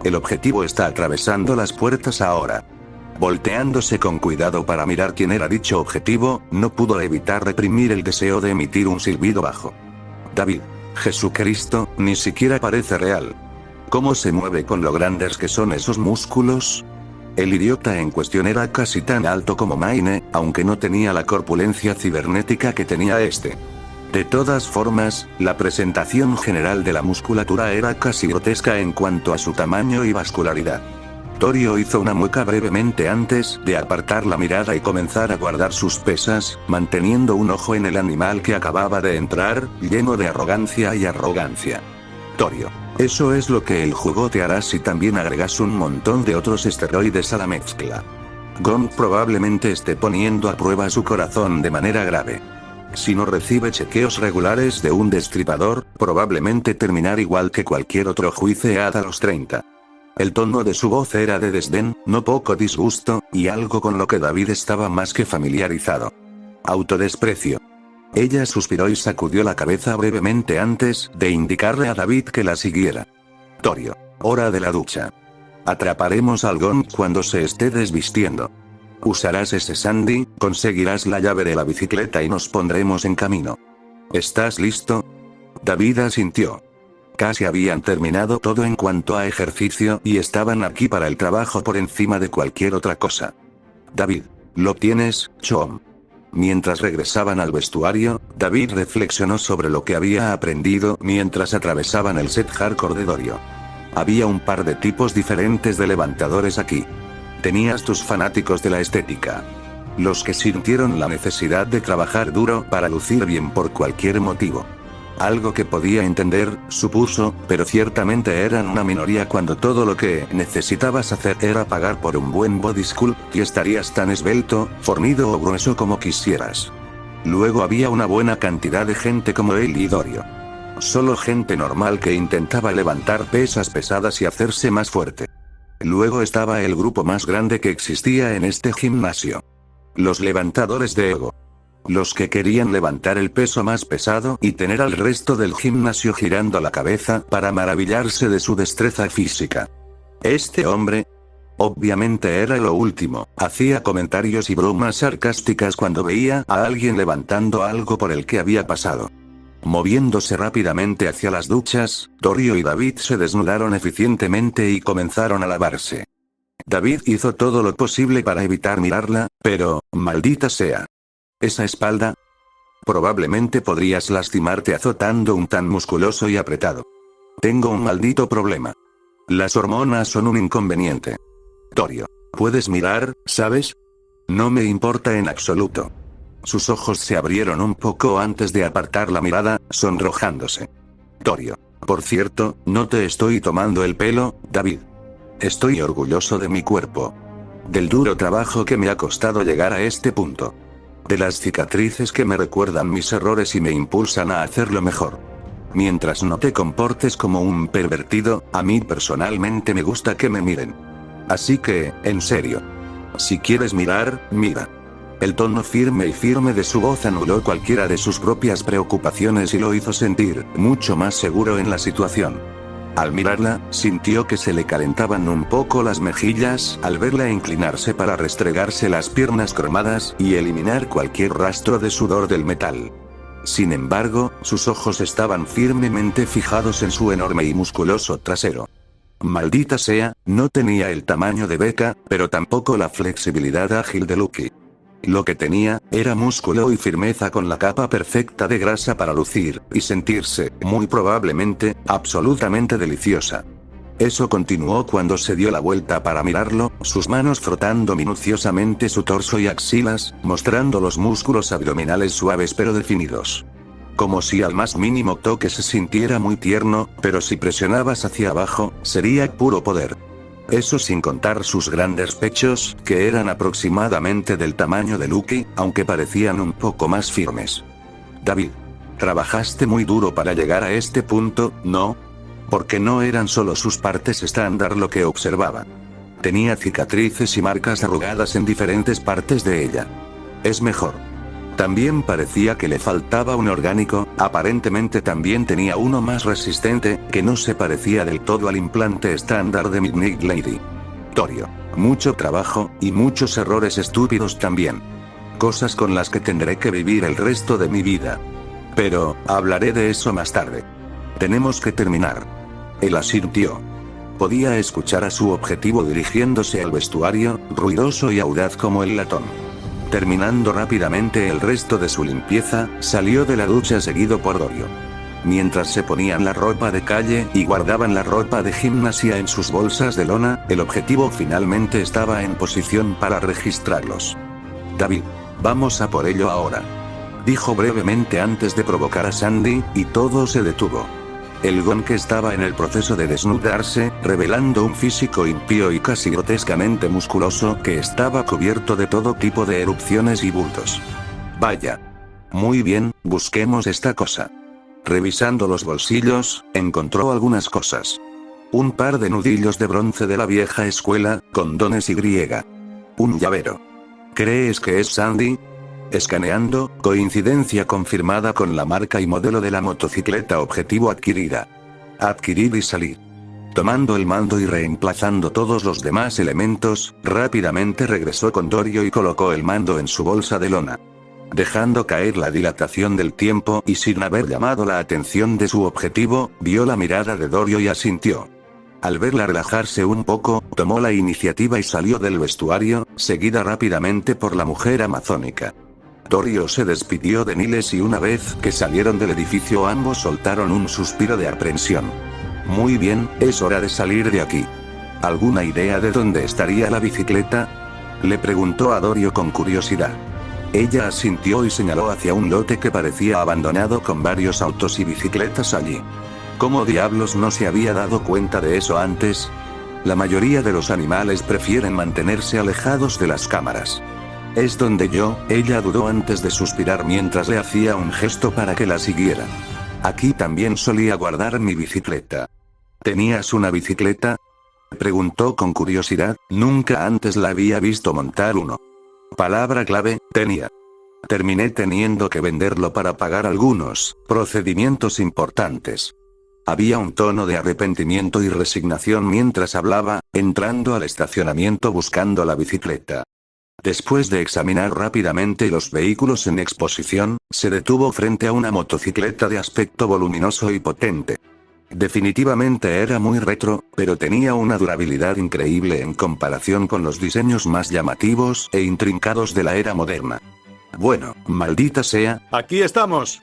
El objetivo está atravesando las puertas ahora. Volteándose con cuidado para mirar quién era dicho objetivo, no pudo evitar reprimir el deseo de emitir un silbido bajo. David. Jesucristo, ni siquiera parece real. ¿Cómo se mueve con lo grandes que son esos músculos? El idiota en cuestión era casi tan alto como Maine, aunque no tenía la corpulencia cibernética que tenía este. De todas formas, la presentación general de la musculatura era casi grotesca en cuanto a su tamaño y vascularidad. Torio hizo una mueca brevemente antes de apartar la mirada y comenzar a guardar sus pesas, manteniendo un ojo en el animal que acababa de entrar, lleno de arrogancia y arrogancia. Torio. Eso es lo que el juego te hará si también agregas un montón de otros esteroides a la mezcla. Gon probablemente esté poniendo a prueba su corazón de manera grave. Si no recibe chequeos regulares de un destripador, probablemente terminar igual que cualquier otro juiceado a los 30. El tono de su voz era de desdén, no poco disgusto, y algo con lo que David estaba más que familiarizado. Autodesprecio. Ella suspiró y sacudió la cabeza brevemente antes de indicarle a David que la siguiera. Torio. Hora de la ducha. Atraparemos al Gon cuando se esté desvistiendo. Usarás ese Sandy, conseguirás la llave de la bicicleta y nos pondremos en camino. ¿Estás listo? David asintió. Casi habían terminado todo en cuanto a ejercicio y estaban aquí para el trabajo por encima de cualquier otra cosa. David. ¿Lo tienes, Chom? Mientras regresaban al vestuario, David reflexionó sobre lo que había aprendido mientras atravesaban el set hardcore de Dorio. Había un par de tipos diferentes de levantadores aquí. Tenías tus fanáticos de la estética. Los que sintieron la necesidad de trabajar duro para lucir bien por cualquier motivo. Algo que podía entender, supuso, pero ciertamente eran una minoría cuando todo lo que necesitabas hacer era pagar por un buen body sculpt y estarías tan esbelto, fornido o grueso como quisieras. Luego había una buena cantidad de gente como él y Dorio. Solo gente normal que intentaba levantar pesas pesadas y hacerse más fuerte. Luego estaba el grupo más grande que existía en este gimnasio. Los levantadores de ego. Los que querían levantar el peso más pesado y tener al resto del gimnasio girando la cabeza para maravillarse de su destreza física. Este hombre, obviamente era lo último, hacía comentarios y bromas sarcásticas cuando veía a alguien levantando algo por el que había pasado. Moviéndose rápidamente hacia las duchas, Torio y David se desnudaron eficientemente y comenzaron a lavarse. David hizo todo lo posible para evitar mirarla, pero, maldita sea. Esa espalda. Probablemente podrías lastimarte azotando un tan musculoso y apretado. Tengo un maldito problema. Las hormonas son un inconveniente. Torio. Puedes mirar, ¿sabes? No me importa en absoluto. Sus ojos se abrieron un poco antes de apartar la mirada, sonrojándose. Torio. Por cierto, no te estoy tomando el pelo, David. Estoy orgulloso de mi cuerpo. Del duro trabajo que me ha costado llegar a este punto. De las cicatrices que me recuerdan mis errores y me impulsan a hacerlo mejor. Mientras no te comportes como un pervertido, a mí personalmente me gusta que me miren. Así que, en serio. Si quieres mirar, mira. El tono firme de su voz anuló cualquiera de sus propias preocupaciones y lo hizo sentir mucho más seguro en la situación. Al mirarla, sintió que se le calentaban un poco las mejillas al verla inclinarse para restregarse las piernas cromadas y eliminar cualquier rastro de sudor del metal. Sin embargo, sus ojos estaban firmemente fijados en su enorme y musculoso trasero. Maldita sea, no tenía el tamaño de Becca, pero tampoco la flexibilidad ágil de Lucky. Lo que tenía, era músculo y firmeza con la capa perfecta de grasa para lucir, y sentirse, muy probablemente, absolutamente deliciosa. Eso continuó cuando se dio la vuelta para mirarlo, sus manos frotando minuciosamente su torso y axilas, mostrando los músculos abdominales suaves pero definidos. Como si al más mínimo toque se sintiera muy tierno, pero si presionabas hacia abajo, sería puro poder. Eso sin contar sus grandes pechos, que eran aproximadamente del tamaño de Lucky, aunque parecían un poco más firmes. David. Trabajaste muy duro para llegar a este punto, ¿no? Porque no eran solo sus partes estándar lo que observaba. Tenía cicatrices y marcas arrugadas en diferentes partes de ella. Es mejor. También parecía que le faltaba un orgánico, aparentemente también tenía uno más resistente, que no se parecía del todo al implante estándar de Midnight Lady. Torio. Mucho trabajo, y muchos errores estúpidos también. Cosas con las que tendré que vivir el resto de mi vida. Pero, hablaré de eso más tarde. Tenemos que terminar. Él asintió. Podía escuchar a su objetivo dirigiéndose al vestuario, ruidoso y audaz como el latón. Terminando rápidamente el resto de su limpieza, salió de la ducha seguido por Dorio. Mientras se ponían la ropa de calle y guardaban la ropa de gimnasia en sus bolsas de lona, el objetivo finalmente estaba en posición para registrarlos. David. Vamos a por ello ahora. Dijo brevemente antes de provocar a Sandy, y todo se detuvo. El gon que estaba en el proceso de desnudarse, revelando un físico impío y casi grotescamente musculoso que estaba cubierto de todo tipo de erupciones y bultos. Vaya. Muy bien, busquemos esta cosa. Revisando los bolsillos, encontró algunas cosas. Un par de nudillos de bronce de la vieja escuela, condones y griega. Un llavero. ¿Crees que es Sandy? Escaneando, coincidencia confirmada con la marca y modelo de la motocicleta objetivo adquirida. Adquirir y salir. Tomando el mando y reemplazando todos los demás elementos, rápidamente regresó con Dorio y colocó el mando en su bolsa de lona. Dejando caer la dilatación del tiempo y sin haber llamado la atención de su objetivo, vio la mirada de Dorio y asintió. Al verla relajarse un poco, tomó la iniciativa y salió del vestuario, seguida rápidamente por la mujer amazónica. Dorio se despidió de Niles y una vez que salieron del edificio ambos soltaron un suspiro de aprensión. Muy bien, es hora de salir de aquí. ¿Alguna idea de dónde estaría la bicicleta? Le preguntó a Dorio con curiosidad. Ella asintió y señaló hacia un lote que parecía abandonado con varios autos y bicicletas allí. ¿Cómo diablos no se había dado cuenta de eso antes? La mayoría de los animales prefieren mantenerse alejados de las cámaras. Es donde ella dudó antes de suspirar mientras le hacía un gesto para que la siguiera. Aquí también solía guardar mi bicicleta. ¿Tenías una bicicleta? Preguntó con curiosidad, nunca antes la había visto montar uno. Palabra clave, tenía. Terminé teniendo que venderlo para pagar algunos procedimientos importantes. Había un tono de arrepentimiento y resignación mientras hablaba, entrando al estacionamiento buscando la bicicleta. Después de examinar rápidamente los vehículos en exposición, se detuvo frente a una motocicleta de aspecto voluminoso y potente. Definitivamente era muy retro, pero tenía una durabilidad increíble en comparación con los diseños más llamativos e intrincados de la era moderna. Bueno, maldita sea. Aquí estamos.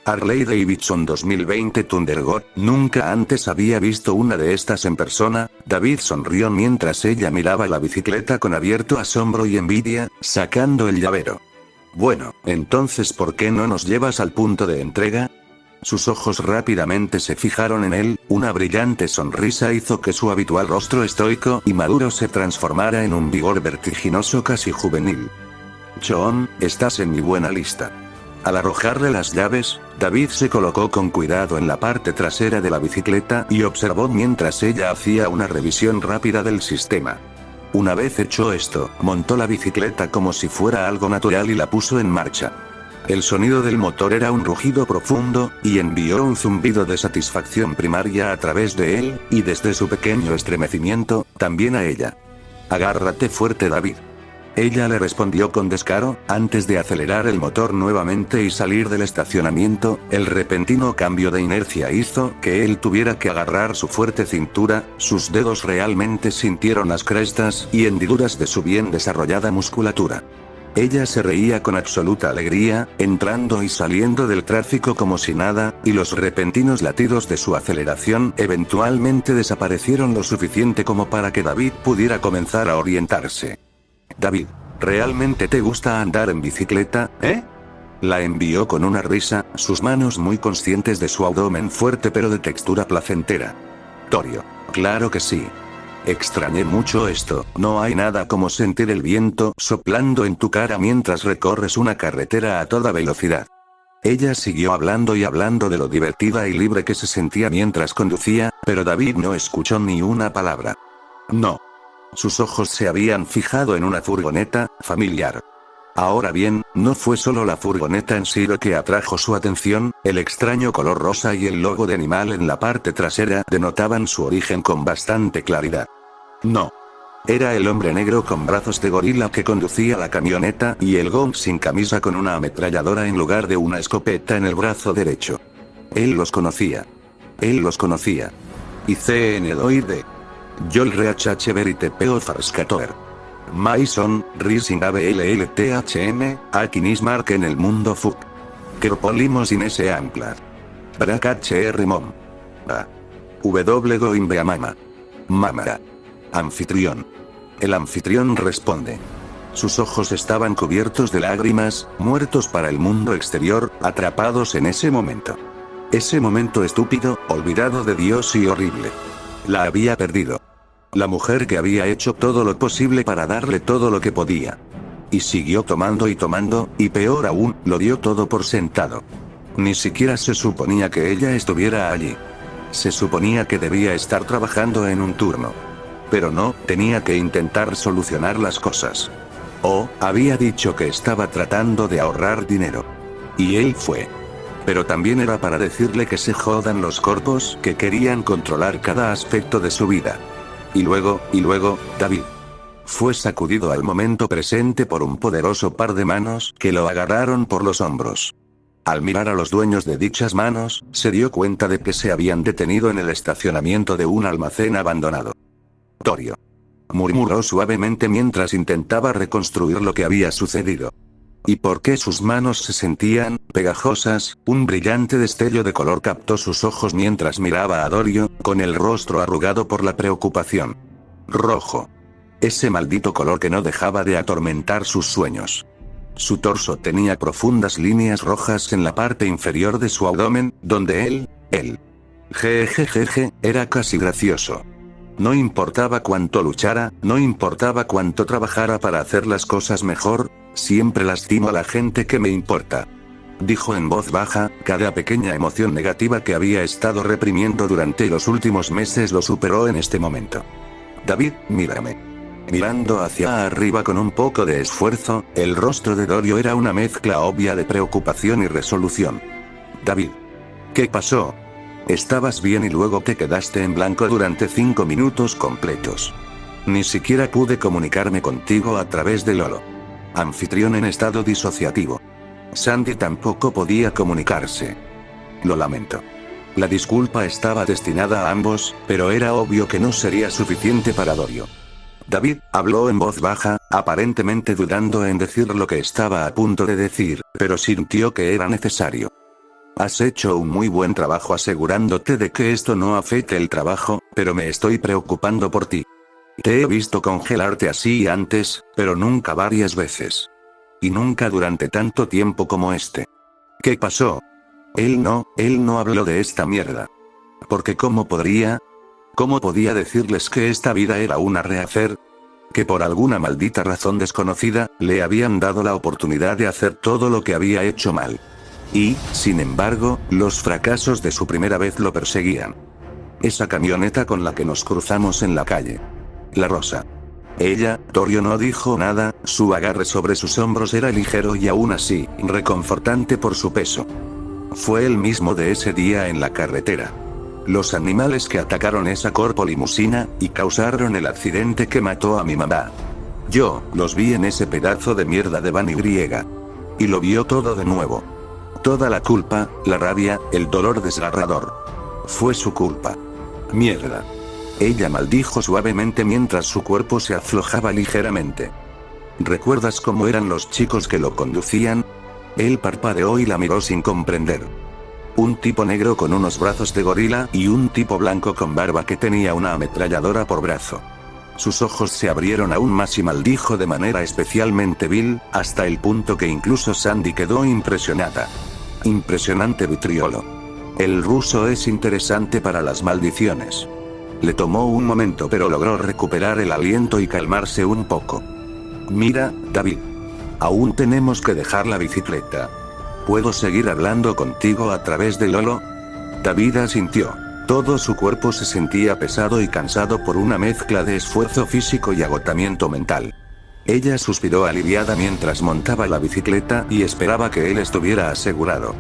Harley Davidson 2020 Thundergoat. Nunca antes había visto una de estas en persona. David sonrió mientras ella miraba la bicicleta con abierto asombro y envidia, sacando el llavero. Bueno, entonces ¿por qué no nos llevas al punto de entrega? Sus ojos rápidamente se fijaron en él, una brillante sonrisa hizo que su habitual rostro estoico y maduro se transformara en un vigor vertiginoso casi juvenil. John, estás en mi buena lista. Al arrojarle las llaves, David se colocó con cuidado en la parte trasera de la bicicleta y observó mientras ella hacía una revisión rápida del sistema. Una vez hecho esto, montó la bicicleta como si fuera algo natural y la puso en marcha. El sonido del motor era un rugido profundo, y envió un zumbido de satisfacción primaria a través de él, y desde su pequeño estremecimiento, también a ella. Agárrate fuerte, David. Ella le respondió con descaro, antes de acelerar el motor nuevamente y salir del estacionamiento. El repentino cambio de inercia hizo que él tuviera que agarrar su fuerte cintura, sus dedos realmente sintieron las crestas y hendiduras de su bien desarrollada musculatura. Ella se reía con absoluta alegría, entrando y saliendo del tráfico como si nada, y los repentinos latidos de su aceleración eventualmente desaparecieron lo suficiente como para que David pudiera comenzar a orientarse. David, ¿realmente te gusta andar en bicicleta, eh? La envió con una risa, sus manos muy conscientes de su abdomen fuerte pero de textura placentera. Torio, claro que sí. Extrañé mucho esto, no hay nada como sentir el viento soplando en tu cara mientras recorres una carretera a toda velocidad. Ella siguió hablando y hablando de lo divertida y libre que se sentía mientras conducía, pero David no escuchó ni una palabra. No. Sus ojos se habían fijado en una furgoneta familiar. Ahora bien, no fue solo la furgoneta en sí lo que atrajo su atención, el extraño color rosa y el logo de animal en la parte trasera denotaban su origen con bastante claridad. No. Era el hombre negro con brazos de gorila que conducía la camioneta y el Gong sin camisa con una ametralladora en lugar de una escopeta en el brazo derecho. Él los conocía. Él los conocía. Y CN2ID. Yol Reach Veritepeo Farskator. Mason, Rising ABLLTHM, Akinis Mark en el mundo FUK. Kerpolimos Inese Amplar. Bracat HR Mom. A. W Goimbeamama. Mamara. Anfitrión. El anfitrión responde. Sus ojos estaban cubiertos de lágrimas, muertos para el mundo exterior, atrapados en ese momento. Ese momento estúpido, olvidado de Dios y horrible. La había perdido. La mujer que había hecho todo lo posible para darle todo lo que podía. Y siguió tomando, y peor aún, lo dio todo por sentado. Ni siquiera se suponía que ella estuviera allí. Se suponía que debía estar trabajando en un turno. Pero no, tenía que intentar solucionar las cosas. Había dicho que estaba tratando de ahorrar dinero. Y él fue. Pero también era para decirle que se jodan los corpos que querían controlar cada aspecto de su vida. Y luego, David fue sacudido al momento presente por un poderoso par de manos que lo agarraron por los hombros. Al mirar a los dueños de dichas manos, se dio cuenta de que se habían detenido en el estacionamiento de un almacén abandonado. Torio. Murmuró suavemente mientras intentaba reconstruir lo que había sucedido. ¿Y por qué sus manos se sentían pegajosas? Un brillante destello de color captó sus ojos mientras miraba a Dorio, con el rostro arrugado por la preocupación. Rojo. Ese maldito color que no dejaba de atormentar sus sueños. Su torso tenía profundas líneas rojas en la parte inferior de su abdomen, donde él. Jejejeje, era casi gracioso. No importaba cuánto luchara, no importaba cuánto trabajara para hacer las cosas mejor, siempre lastimo a la gente que me importa. Dijo en voz baja, cada pequeña emoción negativa que había estado reprimiendo durante los últimos meses lo superó en este momento. David, mírame. Mirando hacia arriba con un poco de esfuerzo, el rostro de Dorio era una mezcla obvia de preocupación y resolución. David. ¿Qué pasó? Estabas bien y luego te quedaste en blanco durante 5 minutos completos. Ni siquiera pude comunicarme contigo a través de Lolo. Anfitrión en estado disociativo. Sandy tampoco podía comunicarse. Lo lamento. La disculpa estaba destinada a ambos, pero era obvio que no sería suficiente para Dorio. David habló en voz baja, aparentemente dudando en decir lo que estaba a punto de decir, pero sintió que era necesario. Has hecho un muy buen trabajo asegurándote de que esto no afecte el trabajo, pero me estoy preocupando por ti. Te he visto congelarte así antes, pero nunca varias veces. Y nunca durante tanto tiempo como este. ¿Qué pasó? Él no habló de esta mierda. Porque ¿cómo podría? ¿Cómo podía decirles que esta vida era una rehacer? Que por alguna maldita razón desconocida, le habían dado la oportunidad de hacer todo lo que había hecho mal. Y, sin embargo, los fracasos de su primera vez lo perseguían. Esa camioneta con la que nos cruzamos en la calle. La rosa. Ella, Dorio no dijo nada, su agarre sobre sus hombros era ligero y aún así, reconfortante por su peso. Fue el mismo de ese día en la carretera. Los animales que atacaron esa corpo limusina, y causaron el accidente que mató a mi mamá. Yo, los vi en ese pedazo de mierda de van Y. Y lo vio todo de nuevo. Toda la culpa, la rabia, el dolor desgarrador. Fue su culpa. Mierda. Ella maldijo suavemente mientras su cuerpo se aflojaba ligeramente. ¿Recuerdas cómo eran los chicos que lo conducían? Él parpadeó y la miró sin comprender. Un tipo negro con unos brazos de gorila y un tipo blanco con barba que tenía una ametralladora por brazo. Sus ojos se abrieron aún más y maldijo de manera especialmente vil, hasta el punto que incluso Sandy quedó impresionada. Impresionante vitriolo. El ruso es interesante para las maldiciones. Le tomó un momento pero logró recuperar el aliento y calmarse un poco. Mira, David. Aún tenemos que dejar la bicicleta. ¿Puedo seguir hablando contigo a través de Lolo? David asintió. Todo su cuerpo se sentía pesado y cansado por una mezcla de esfuerzo físico y agotamiento mental. Ella suspiró aliviada mientras montaba la bicicleta y esperaba que él estuviera asegurado.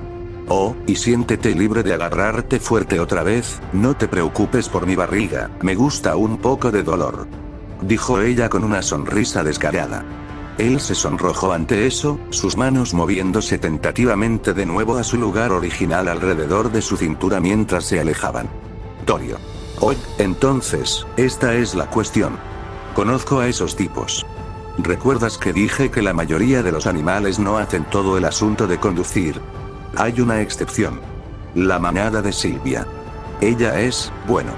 Oh, y siéntete libre de agarrarte fuerte otra vez, no te preocupes por mi barriga, me gusta un poco de dolor. Dijo ella con una sonrisa descarada. Él se sonrojó ante eso, sus manos moviéndose tentativamente de nuevo a su lugar original alrededor de su cintura mientras se alejaban. Dorio. Oh, entonces, esta es la cuestión. Conozco a esos tipos. ¿Recuerdas que dije que la mayoría de los animales no hacen todo el asunto de conducir? Hay una excepción. La manada de Silvia. Ella es, bueno.